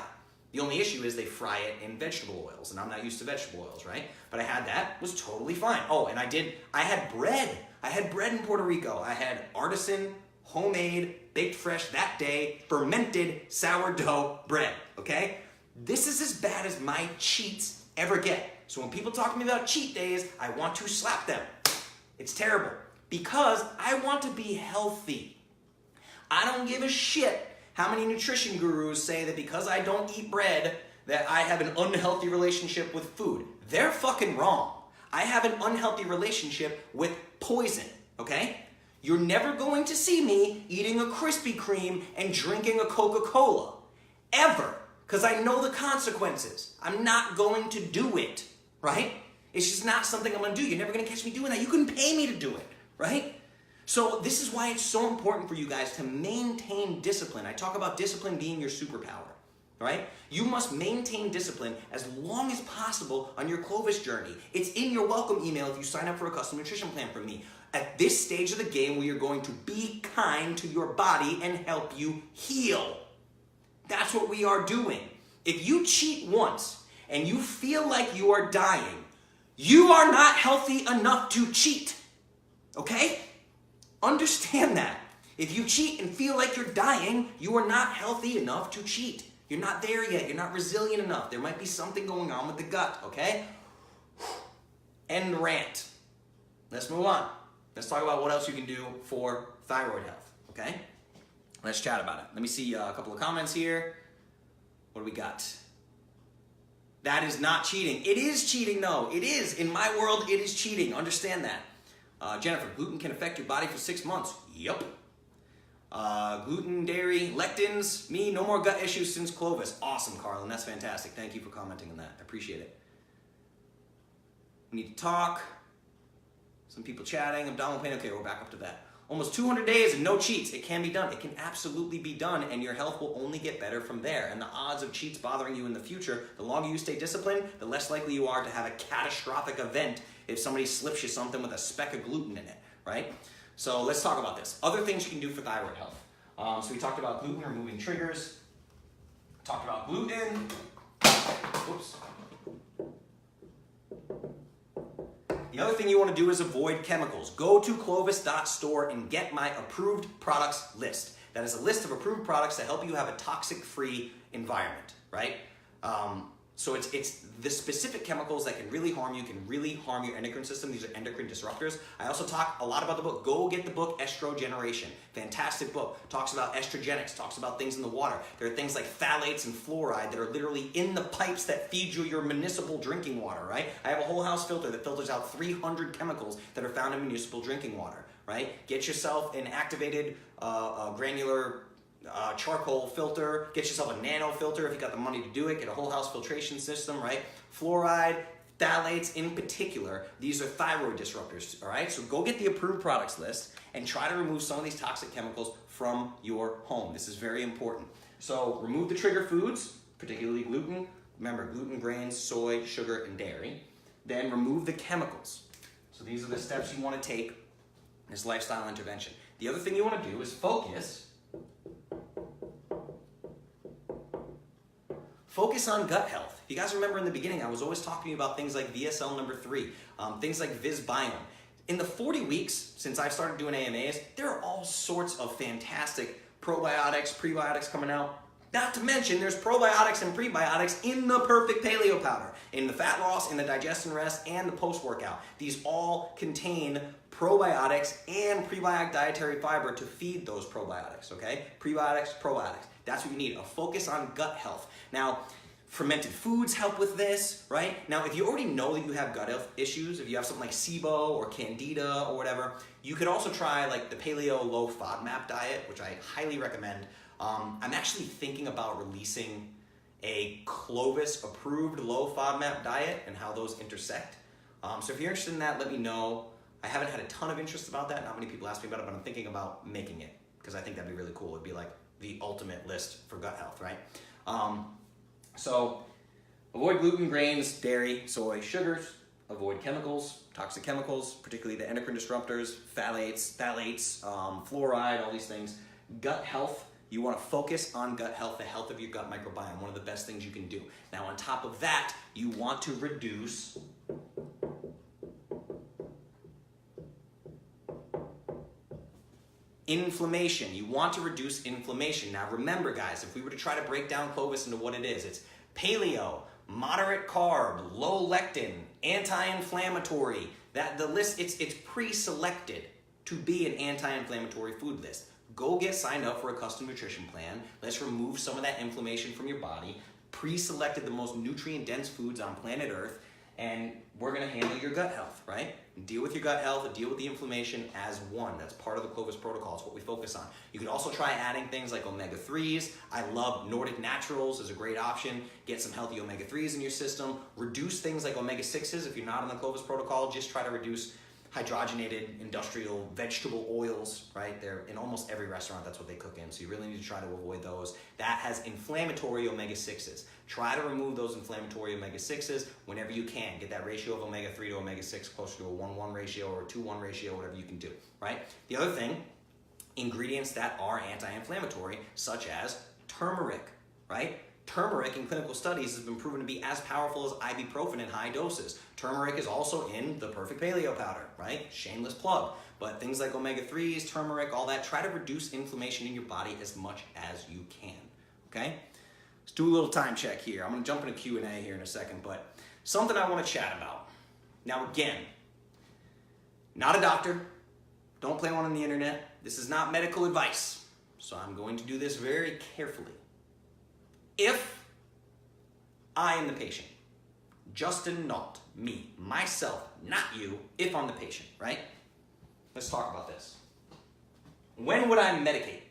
The only issue is they fry it in vegetable oils, and I'm not used to vegetable oils, right? But I had that, was totally fine. Oh, and I had bread. I had bread in Puerto Rico. I had artisan, homemade, baked fresh that day, fermented sourdough bread, okay? This is as bad as my cheats ever get. So when people talk to me about cheat days, I want to slap them. It's terrible. Because I want to be healthy. I don't give a shit how many nutrition gurus say that because I don't eat bread that I have an unhealthy relationship with food. They're fucking wrong. I have an unhealthy relationship with poison, okay? You're never going to see me eating a Krispy Kreme and drinking a Coca-Cola. Ever. because I know the consequences. I'm not going to do it, right? It's just not something I'm going to do. You're never going to catch me doing that. You couldn't pay me to do it, right? So this is why it's so important for you guys to maintain discipline. I talk about discipline being your superpower, right? You must maintain discipline as long as possible on your Clovis journey. It's in your welcome email if you sign up for a custom nutrition plan from me. At this stage of the game, we are going to be kind to your body and help you heal. That's what we are doing. If you cheat once and you feel like you are dying, you are not healthy enough to cheat, okay? Understand that. If you cheat and feel like you're dying, you are not healthy enough to cheat. You're not there yet. You're not resilient enough. There might be something going on with the gut, okay? End rant. Let's move on. Let's talk about what else you can do for thyroid health, okay? Let's chat about it. Let me see a couple of comments here. What do we got? That is not cheating. It is cheating, though. It is. In my world, it is cheating. Understand that. Jennifer, gluten can affect your body for 6 months. Yup. Gluten, dairy, lectins. Me, no more gut issues since Clovis. Awesome, Carlin. That's fantastic. Thank you for commenting on that. I appreciate it. We need to talk. Some people chatting. Abdominal pain. Okay, we're back up to that. Almost 200 days and no cheats. It can be done. It can absolutely be done, and your health will only get better from there. And the odds of cheats bothering you in the future, the longer you stay disciplined, the less likely you are to have a catastrophic event if somebody slips you something with a speck of gluten in it, right? So let's talk about this. Other things you can do for thyroid health. So we talked about gluten removing triggers. Talked about gluten. Whoops. The other thing you want to do is avoid chemicals. Go to clovis.store and get my approved products list. That is a list of approved products that help you have a toxic-free environment, right? So it's the specific chemicals that can really harm you, can really harm your endocrine system. These are endocrine disruptors. I also talk a lot about the book. Go get the book Estrogeneration. Fantastic book. Talks about estrogenics, talks about things in the water. There are things like phthalates and fluoride that are literally in the pipes that feed you your municipal drinking water, right? I have a whole house filter that filters out 300 chemicals that are found in municipal drinking water, right? Get yourself an activated granular charcoal filter, get yourself a nano filter if you got the money to do it, get a whole house filtration system, right? Fluoride, phthalates in particular, these are thyroid disruptors, all right? So go get the approved products list and try to remove some of these toxic chemicals from your home. This is very important. So remove the trigger foods, particularly gluten. Remember, gluten, grains, soy, sugar, and dairy. Then remove the chemicals. So these are the steps you want to take in this lifestyle intervention. The other thing you want to do is focus on gut health. If you guys remember in the beginning, I was always talking about things like VSL number 3, things like VisBiome. In the 40 weeks since I've started doing AMAs, there are all sorts of fantastic probiotics, prebiotics coming out. Not to mention, there's probiotics and prebiotics in the Perfect Paleo Powder, in the fat loss, in the digestion rest, and the post-workout. These all contain probiotics and prebiotic dietary fiber to feed those probiotics, okay? Prebiotics, probiotics. That's what you need, a focus on gut health. Now, fermented foods help with this, right? Now, if you already know that you have gut health issues, if you have something like SIBO or Candida or whatever, you could also try like the Paleo Low FODMAP diet, which I highly recommend. I'm actually thinking about releasing a Clovis approved low FODMAP diet and how those intersect. So if you're interested in that, let me know. I haven't had a ton of interest about that. Not many people ask me about it, but I'm thinking about making it because I think that'd be really cool. It'd be like the ultimate list for gut health, right? So avoid gluten, grains, dairy, soy, sugars. Avoid chemicals, toxic chemicals, particularly the endocrine disruptors, phthalates, fluoride, all these things. Gut health. You want to focus on gut health, the health of your gut microbiome, one of the best things you can do. Now, on top of that, you want to reduce inflammation. You want to reduce inflammation. Now, remember, guys, if we were to try to break down Clovis into what it is, it's paleo, moderate carb, low lectin, anti-inflammatory. That the list, it's pre-selected to be an anti-inflammatory food list. Go get signed up for a custom nutrition plan. Let's remove some of that inflammation from your body. Pre-selected the most nutrient-dense foods on planet Earth, and we're gonna handle your gut health, right? Deal with your gut health and deal with the inflammation as one. That's part of the Clovis protocol. It's what we focus on. You can also try adding things like omega-3s. I love Nordic Naturals is a great option. Get some healthy omega-3s in your system. Reduce things like omega-6s. If you're not on the Clovis protocol, just try to reduce hydrogenated industrial vegetable oils, right? They're in almost every restaurant, that's what they cook in. So you really need to try to avoid those. That has inflammatory omega-6s. Try to remove those inflammatory omega-6s whenever you can. Get that ratio of omega-3 to omega-6 closer to a 1:1 ratio or a 2:1 ratio, whatever you can do, right? The other thing, ingredients that are anti-inflammatory, such as turmeric, right? Turmeric in clinical studies has been proven to be as powerful as ibuprofen in high doses. Turmeric is also in the Perfect Paleo powder, right? Shameless plug. But things like omega-3s, turmeric, all that, try to reduce inflammation in your body as much as you can, okay? Let's do a little time check here. I'm gonna jump into Q&A here in a second, but something I wanna chat about. Now again, not a doctor, don't play one on the internet. This is not medical advice, so I'm going to do this very carefully. If I am the patient, Justin Nault, me, myself, not you, if I'm the patient, right? Let's talk about this. When would I medicate?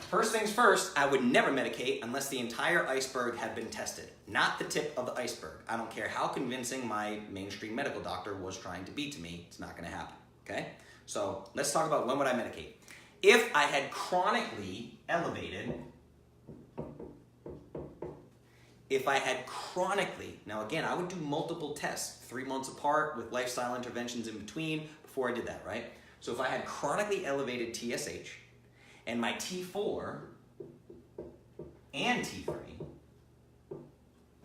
First things first, I would never medicate unless the entire iceberg had been tested, not the tip of the iceberg. I don't care how convincing my mainstream medical doctor was trying to be to me, it's not gonna happen, okay? So let's talk about when would I medicate. If I had chronically elevated, now again, I would do multiple tests, 3 months apart with lifestyle interventions in between before I did that, right? So if I had chronically elevated TSH and my T4 and T3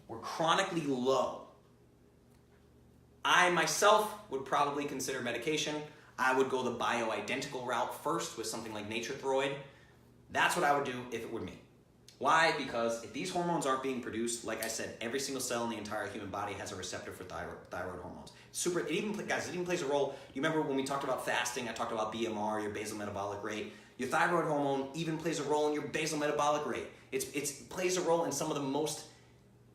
were chronically low, I myself would probably consider medication. I would go the bioidentical route first with something like Nature-Throid. That's what I would do if it were me. Why? Because if these hormones aren't being produced, like I said, every single cell in the entire human body has a receptor for thyroid hormones. It even plays a role. You remember when we talked about fasting, I talked about BMR, your basal metabolic rate. Your thyroid hormone even plays a role in your basal metabolic rate. It plays a role in some of the most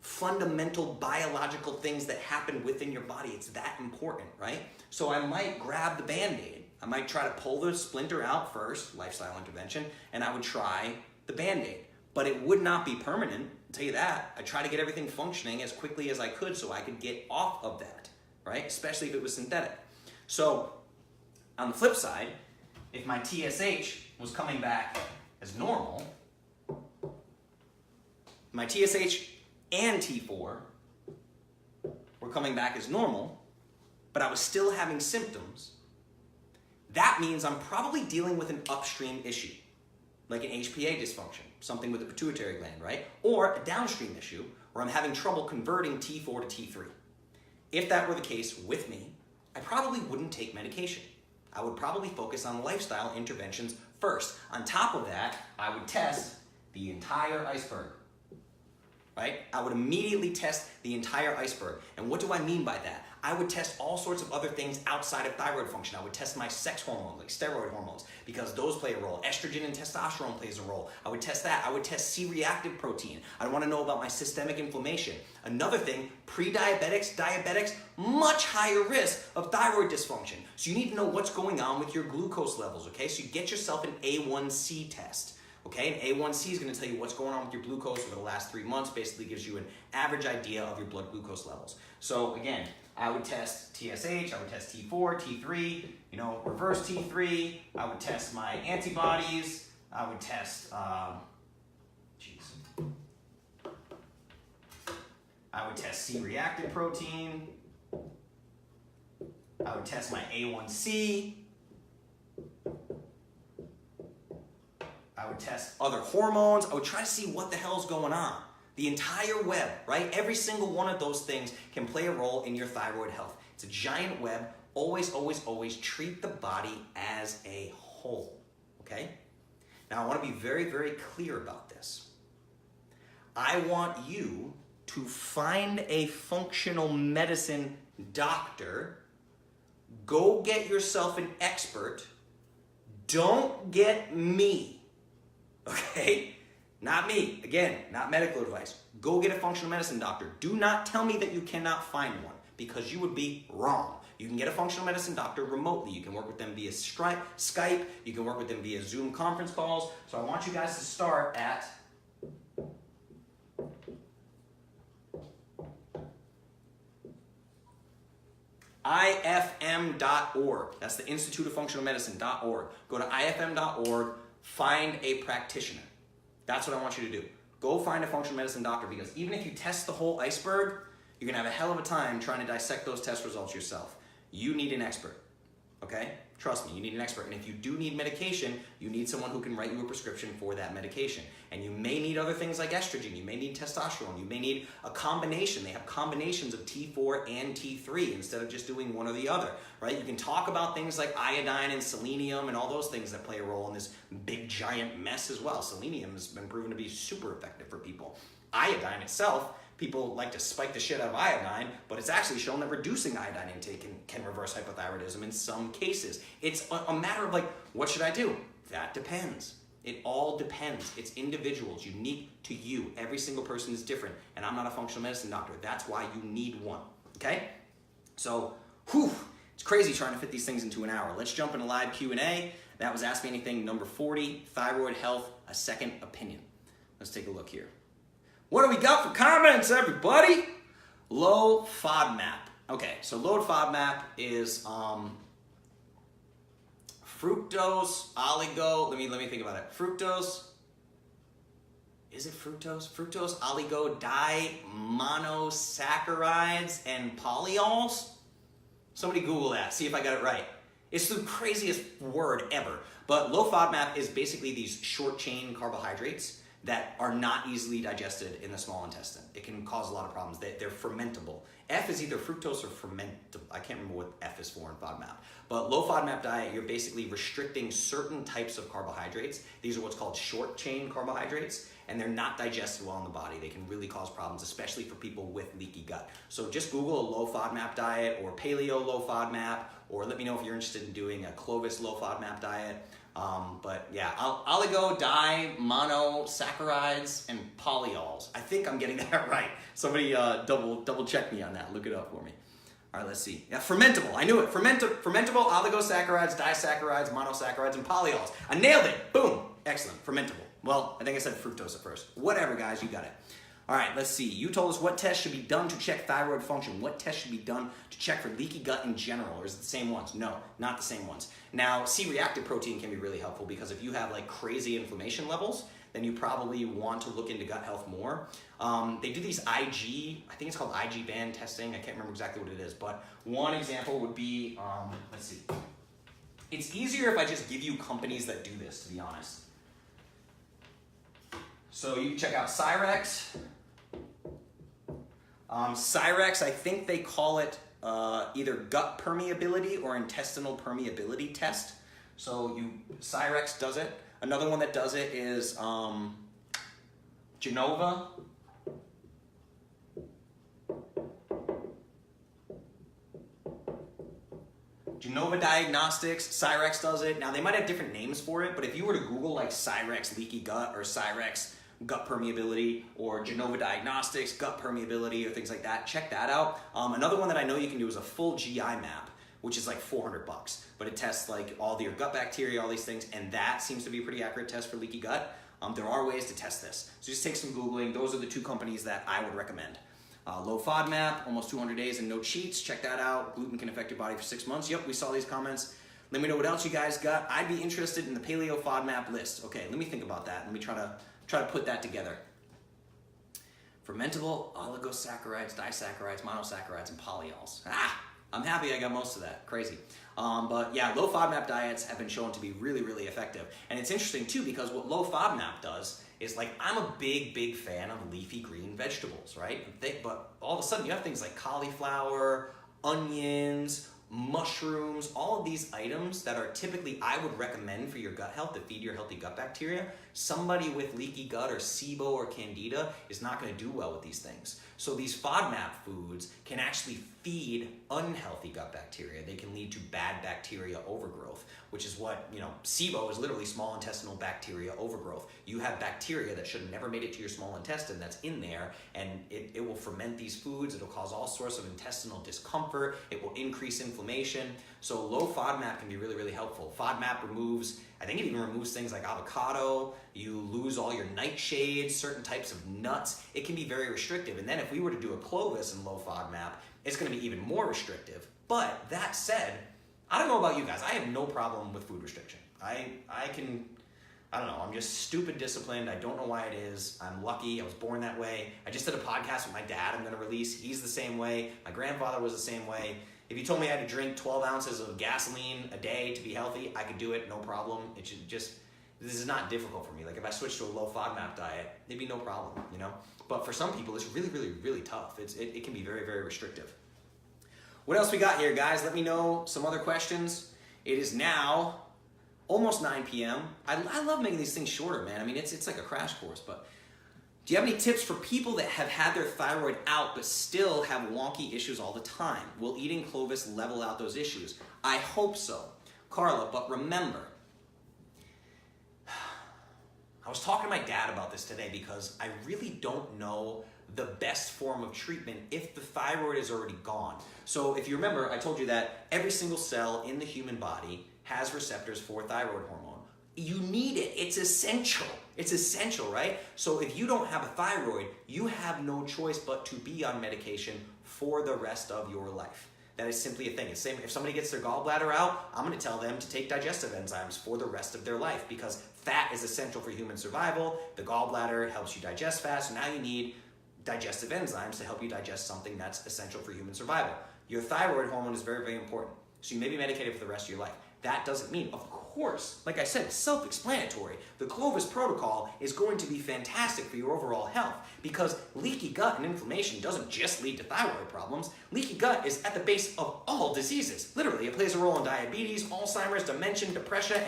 fundamental biological things that happen within your body. It's that important, right? So I might grab the Band-Aid. I might try to pull the splinter out first, lifestyle intervention, and I would try the Band-Aid. But it would not be permanent, I'll tell you that. I try to get everything functioning as quickly as I could so I could get off of that, right? Especially if it was synthetic. So on the flip side, if my TSH was coming back as normal, my TSH and T4 were coming back as normal, but I was still having symptoms, that means I'm probably dealing with an upstream issue, like an HPA dysfunction, something with the pituitary gland, right? Or a downstream issue where I'm having trouble converting T4 to T3. If that were the case with me, I probably wouldn't take medication. I would probably focus on lifestyle interventions first. On top of that, I would test the entire iceberg, right? I would immediately test the entire iceberg. And what do I mean by that? I would test all sorts of other things outside of thyroid function. I would test my sex hormones, like steroid hormones, because those play a role. Estrogen and testosterone plays a role. I would test that. I would test C-reactive protein. I want to know about my systemic inflammation. Another thing, pre-diabetics, diabetics, much higher risk of thyroid dysfunction. So you need to know what's going on with your glucose levels, okay? So you get yourself an A1C test. Okay, and A1C is going to tell you what's going on with your glucose over the last 3 months, basically gives you an average idea of your blood glucose levels. So again, I would test TSH, I would test T4, T3, reverse T3, I would test my antibodies, I would test, I would test C-reactive protein, I would test my A1C, I would test other hormones. I would try to see what the hell's going on. The entire web, right? Every single one of those things can play a role in your thyroid health. It's a giant web. Always, always, always treat the body as a whole, okay? Now, I want to be very, very clear about this. I want you to find a functional medicine doctor. Go get yourself an expert. Don't get me. Okay? Not me. Again, not medical advice. Go get a functional medicine doctor. Do not tell me that you cannot find one, because you would be wrong. You can get a functional medicine doctor remotely. You can work with them via Skype. You can work with them via Zoom conference calls. So I want you guys to start at ifm.org. That's the Institute of Functional Medicine.org. Go to ifm.org, find a practitioner. That's what I want you to do. Go find a functional medicine doctor, because even if you test the whole iceberg, you're gonna have a hell of a time trying to dissect those test results yourself. You need an expert, okay? Trust me, you need an expert. And if you do need medication, you need someone who can write you a prescription for that medication. And you may need other things like estrogen, you may need testosterone, you may need a combination. They have combinations of T4 and T3 instead of just doing one or the other, right? You can talk about things like iodine and selenium and all those things that play a role in this big giant mess as well. Selenium has been proven to be super effective for people. Iodine itself, people like to spike the shit out of iodine, but it's actually shown that reducing iodine intake can reverse hypothyroidism in some cases. It's a matter of like, what should I do? That depends. It all depends. It's individuals, unique to you. Every single person is different, and I'm not a functional medicine doctor. That's why you need one, okay? So, it's crazy trying to fit these things into an hour. Let's jump into live Q&A. That was Ask Me Anything number 40, thyroid health, a second opinion. Let's take a look here. What do we got for comments, everybody? Low FODMAP. Okay, so low FODMAP is fructose, oligo. Let me think about it. Fructose. Is it fructose? Fructose, oligo, monosaccharides, and polyols? Somebody Google that. See if I got it right. It's the craziest word ever. But low FODMAP is basically these short chain carbohydrates that are not easily digested in the small intestine. It can cause a lot of problems. They're fermentable. F is either fructose or fermentable. I can't remember what F is for in FODMAP. But low FODMAP diet, you're basically restricting certain types of carbohydrates. These are what's called short chain carbohydrates, and they're not digested well in the body. They can really cause problems, especially for people with leaky gut. So just Google a low FODMAP diet or paleo low FODMAP, or let me know if you're interested in doing a Clovis low FODMAP diet. But yeah, oligo, monosaccharides, and polyols. I think I'm getting that right. Somebody double check me on that. Look it up for me. All right, let's see. Yeah, fermentable. I knew it. Fermentable, oligosaccharides, disaccharides, monosaccharides, and polyols. I nailed it. Boom. Excellent. Fermentable. Well, I think I said fructose at first. Whatever, guys. You got it. All right, let's see. You told us what tests should be done to check thyroid function. What tests should be done to check for leaky gut in general? Or is it the same ones? No, not the same ones. Now, C-reactive protein can be really helpful, because if you have like crazy inflammation levels, then you probably want to look into gut health more. They do these IG, I think it's called IG band testing. I can't remember exactly what it is, but one example would be, let's see. It's easier if I just give you companies that do this, to be honest. So you can check out Cyrex. Cyrex, I think they call it either gut permeability or intestinal permeability test. So Cyrex does it. Another one that does it is Genova. Genova Diagnostics, Cyrex does it. Now they might have different names for it, but if you were to Google like Cyrex leaky gut or Cyrex gut permeability or Genova Diagnostics, gut permeability or things like that, check that out. Another one that I know you can do is a full GI map, which is like $400, but it tests like all your gut bacteria, all these things, and that seems to be a pretty accurate test for leaky gut. There are ways to test this. So just take some Googling. Those are the two companies that I would recommend. Low FODMAP, almost 200 days and no cheats. Check that out. Gluten can affect your body for 6 months. Yep, we saw these comments. Let me know what else you guys got. I'd be interested in the paleo FODMAP list. Okay, let me think about that. Let me try to put that together. Fermentable, oligosaccharides, disaccharides, monosaccharides, and polyols. I'm happy I got most of that. Crazy. But yeah, low FODMAP diets have been shown to be really, really effective. And it's interesting too, because what low FODMAP does is, like, I'm a big fan of leafy green vegetables, right? But all of a sudden you have things like cauliflower, onions, mushrooms, all of these items that are typically I would recommend for your gut health to feed your healthy gut bacteria. Somebody with leaky gut or SIBO or candida is not going to do well with these things. So these FODMAP foods can actually feed unhealthy gut bacteria. They can lead to bad bacteria overgrowth, which is what, SIBO is literally small intestinal bacteria overgrowth. You have bacteria that should have never made it to your small intestine that's in there, and it will ferment these foods. It'll cause all sorts of intestinal discomfort. It will increase inflammation. So low FODMAP can be really, really helpful. FODMAP removes, I think it even removes things like avocado. You lose all your nightshades, certain types of nuts. It can be very restrictive. And then if we were to do a Clovis and low FODMAP, it's going to be even more restrictive. But that said, I don't know about you guys. I have no problem with food restriction. I don't know. I'm just stupid disciplined. I don't know why it is. I'm lucky. I was born that way. I just did a podcast with my dad I'm going to release. He's the same way. My grandfather was the same way. If you told me I had to drink 12 ounces of gasoline a day to be healthy, I could do it, no problem. It should just, this is not difficult for me. Like if I switched to a low FODMAP diet, it'd be no problem, But for some people, it's really, really, really tough. It can be very, very restrictive. What else we got here, guys? Let me know some other questions. It is now almost 9 p.m. I love making these things shorter, man. I mean, it's like a crash course, but do you have any tips for people that have had their thyroid out but still have wonky issues all the time? Will eating Clovis level out those issues? I hope so. Carla, but remember, I was talking to my dad about this today because I really don't know the best form of treatment if the thyroid is already gone. So if you remember, I told you that every single cell in the human body has receptors for thyroid hormone. You need it. It's essential. It's essential, right? So if you don't have a thyroid, you have no choice but to be on medication for the rest of your life. That is simply a thing. It's same if somebody gets their gallbladder out, I'm going to tell them to take digestive enzymes for the rest of their life because fat is essential for human survival. The gallbladder helps you digest fast, so now you need digestive enzymes to help you digest something that's essential for human survival. Your thyroid hormone is very, very important. So you may be medicated for the rest of your life. That doesn't mean, of course, like I said, self-explanatory. The Clovis protocol is going to be fantastic for your overall health because leaky gut and inflammation doesn't just lead to thyroid problems. Leaky gut is at the base of all diseases. Literally, it plays a role in diabetes, Alzheimer's, dementia, depression,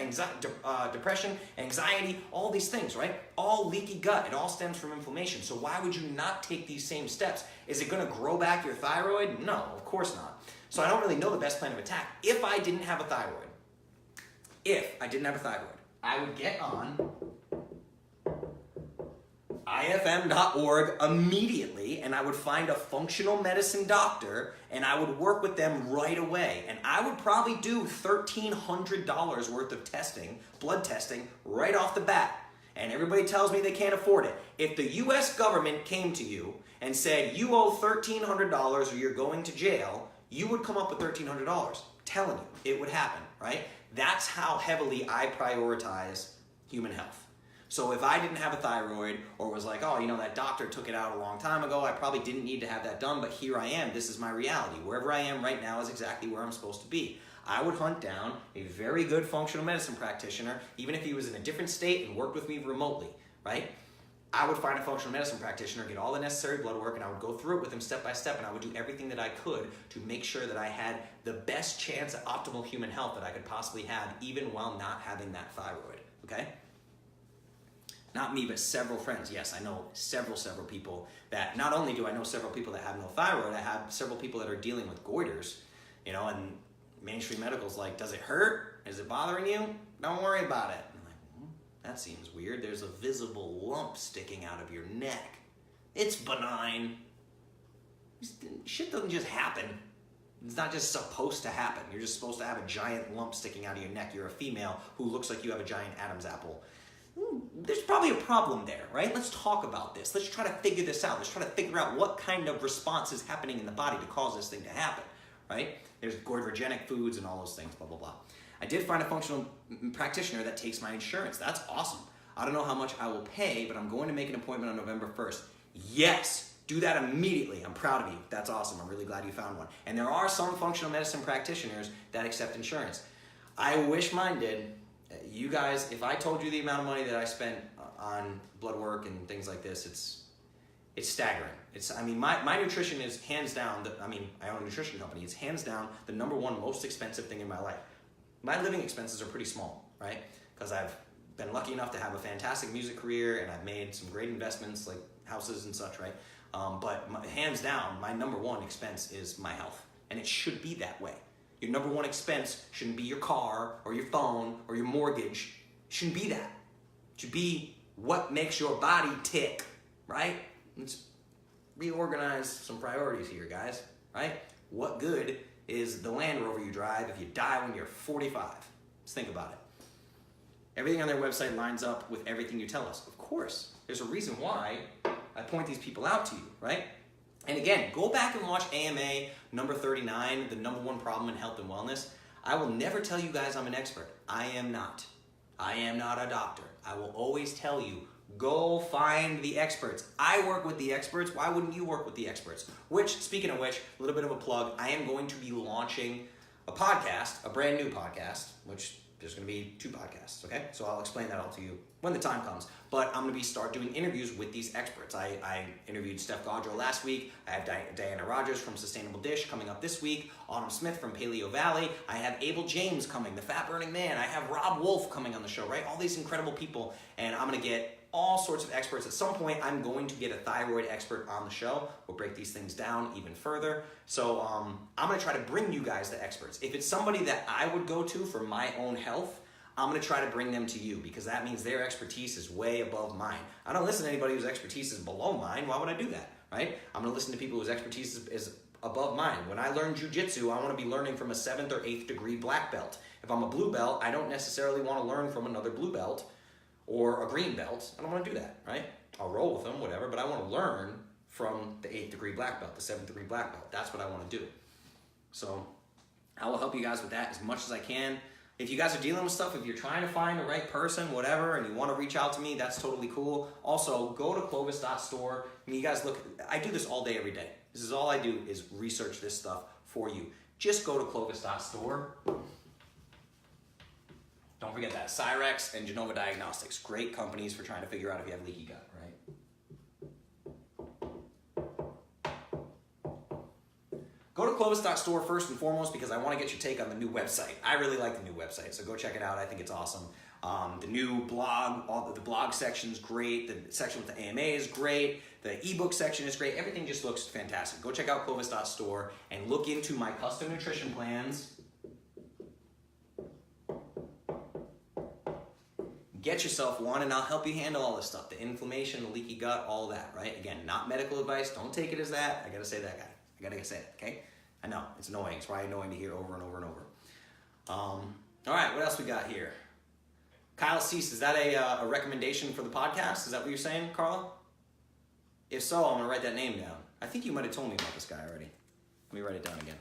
anxiety, all these things, right? All leaky gut. It all stems from inflammation. So why would you not take these same steps? Is it going to grow back your thyroid? No, of course not. So I don't really know the best plan of attack. If I didn't have a thyroid, I would get on ifm.org immediately and I would find a functional medicine doctor and I would work with them right away. And I would probably do $1,300 worth of testing, blood testing, right off the bat. And everybody tells me they can't afford it. If the US government came to you and said, you owe $1,300 or you're going to jail, you would come up with $1,300. Telling you, it would happen, right? That's how heavily I prioritize human health. So if I didn't have a thyroid or was like, oh, that doctor took it out a long time ago, I probably didn't need to have that done, but here I am. This is my reality. Wherever I am right now is exactly where I'm supposed to be. I would hunt down a very good functional medicine practitioner, even if he was in a different state and worked with me remotely, right? I would find a functional medicine practitioner, get all the necessary blood work, and I would go through it with him step by step, and I would do everything that I could to make sure that I had the best chance at optimal human health that I could possibly have, even while not having that thyroid, okay? Not me, but several friends. Yes, I know several people that, not only do I know several people that have no thyroid, I have several people that are dealing with goiters, and mainstream medical's like, does it hurt? Is it bothering you? Don't worry about it. That seems weird. There's a visible lump sticking out of your neck. It's benign. Shit doesn't just happen. It's not just supposed to happen. You're just supposed to have a giant lump sticking out of your neck. You're a female who looks like you have a giant Adam's apple. There's probably a problem there, right? Let's talk about this. Let's try to figure this out. Let's try to figure out what kind of response is happening in the body to cause this thing to happen, right? There's goitrogenic foods and all those things, blah, blah, blah. I did find a functional practitioner that takes my insurance. That's awesome. I don't know how much I will pay, but I'm going to make an appointment on November 1st. Yes, do that immediately. I'm proud of you. That's awesome. I'm really glad you found one. And there are some functional medicine practitioners that accept insurance. I wish mine did. You guys, if I told you the amount of money that I spent on blood work and things like this, it's staggering. My nutrition is hands down, I own a nutrition company. It's hands down the number one most expensive thing in my life. My living expenses are pretty small, right? Because I've been lucky enough to have a fantastic music career and I've made some great investments like houses and such, right? But hands down, my number one expense is my health. And it should be that way. Your number one expense shouldn't be your car or your phone or your mortgage. It shouldn't be that. It should be what makes your body tick, right? Let's reorganize some priorities here, guys, right? What good is the Land Rover you drive if you die when you're 45? Let's think about it. Everything on their website lines up with everything you tell us. Of course, there's a reason why I point these people out to you, right? And again, go back and watch AMA number 39, the number one problem in health and wellness. I will never tell you guys I'm an expert. I am not. I am not a doctor. I will always tell you, go find the experts. I work with the experts. Why wouldn't you work with the experts? Which, speaking of which, a little bit of a plug, I am going to be launching a podcast, a brand new podcast, which there's going to be 2 podcasts, okay? So I'll explain that all to you when the time comes. But I'm going to start doing interviews with these experts. I interviewed Steph Gaudreau last week. I have Diana Rogers from Sustainable Dish coming up this week. Autumn Smith from Paleo Valley. I have Abel James coming, the Fat Burning Man. I have Rob Wolf coming on the show, right? All these incredible people. And I'm going to get all sorts of experts. At some point, I'm going to get a thyroid expert on the show. We'll break these things down even further. So I'm going to try to bring you guys the experts. If it's somebody that I would go to for my own health, I'm going to try to bring them to you because that means their expertise is way above mine. I don't listen to anybody whose expertise is below mine. Why would I do that, right? I'm going to listen to people whose expertise is above mine. When I learn jujitsu, I want to be learning from a 7th or 8th degree black belt. If I'm a blue belt, I don't necessarily want to learn from another blue belt or a green belt. I don't want to do that, right? I'll roll with them, whatever, but I want to learn from the 8th degree black belt, the 7th degree black belt. That's what I want to do. So I will help you guys with that as much as I can. If you guys are dealing with stuff, if you're trying to find the right person, whatever, and you want to reach out to me, that's totally cool. Also, go to Clovis.store. I mean, you guys look, I do this all day, every day. This is all I do is research this stuff for you. Just go to Clovis.store. Don't forget that. Cyrex and Genova Diagnostics. Great companies for trying to figure out if you have leaky gut, right? Go to Clovis.store first and foremost because I want to get your take on the new website. I really like the new website, so go check it out. I think it's awesome. The new blog, the blog section is great. The section with the AMA is great. The ebook section is great. Everything just looks fantastic. Go check out Clovis.store and look into my custom nutrition plans. Get yourself one and I'll help you handle all this stuff. The inflammation, the leaky gut, all that, right? Again, not medical advice. Don't take it as that. I gotta say that, guy. I gotta say it, okay? I know, it's annoying. It's probably annoying to hear over and over and over. All right, what else we got here? Kyle Cease, is that a recommendation for the podcast? Is that what you're saying, Carla? If so, I'm gonna write that name down. I think you might have told me about this guy already. Let me write it down again.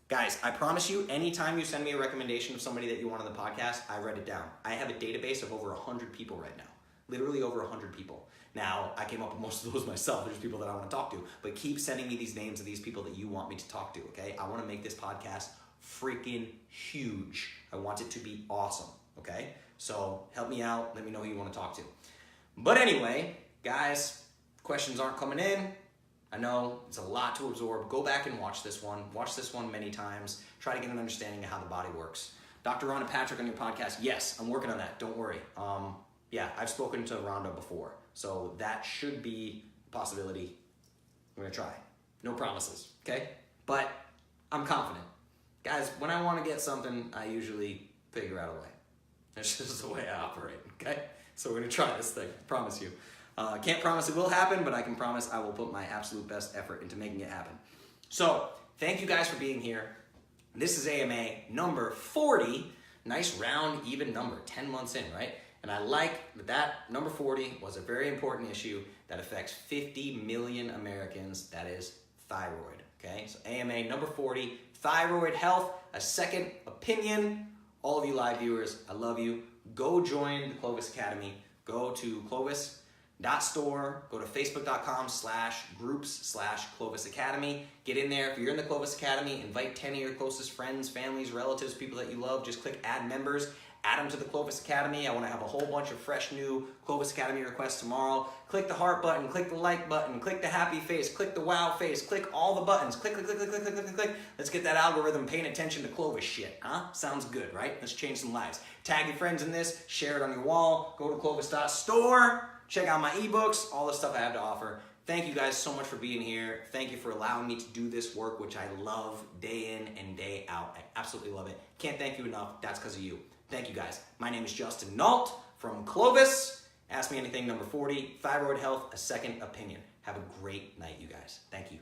Guys, I promise you, anytime you send me a recommendation of somebody that you want on the podcast, I write it down. I have a database of over 100 people right now. Literally over 100 people. Now, I came up with most of those myself. There's people that I want to talk to. But keep sending me these names of these people that you want me to talk to, okay? I want to make this podcast freaking huge. I want it to be awesome, okay? So help me out. Let me know who you want to talk to. But anyway, guys, questions aren't coming in. I know it's a lot to absorb. Go back and watch this one. Watch this one many times. Try to get an understanding of how the body works. Dr. Rhonda Patrick on your podcast. Yes, I'm working on that. Don't worry. Yeah, I've spoken to Rhonda before. So that should be a possibility. I'm going to try. No promises, okay? But I'm confident. Guys, when I want to get something, I usually figure out a way. That's just the way I operate, okay? So we're going to try this thing. I promise you. Can't promise it will happen, but I can promise I will put my absolute best effort into making it happen. So, thank you guys for being here. This is AMA number 40. Nice round, even number, 10 months in, right? And I like that number 40 was a very important issue that affects 50 million Americans, that is thyroid, okay? So AMA number 40, thyroid health, a second opinion. All of you live viewers, I love you. Go join the Clovis Academy. Go to Clovis.store, go to facebook.com/groups/Clovis Academy. Get in there. If you're in the Clovis Academy, invite 10 of your closest friends, families, relatives, people that you love. Just click add members. Add them to the Clovis Academy. I want to have a whole bunch of fresh new Clovis Academy requests tomorrow. Click the heart button, click the like button, click the happy face, click the wow face, click all the buttons. Click, click, click, click, click, click, click, click. Let's get that algorithm paying attention to Clovis shit, huh? Sounds good, right? Let's change some lives. Tag your friends in this, share it on your wall, go to Clovis.store, check out my ebooks, all the stuff I have to offer. Thank you guys so much for being here. Thank you for allowing me to do this work, which I love day in and day out. I absolutely love it. Can't thank you enough. That's because of you. Thank you guys. My name is Justin Nault from Clovis. Ask Me Anything number 40, Thyroid Health, a Second Opinion. Have a great night, you guys. Thank you.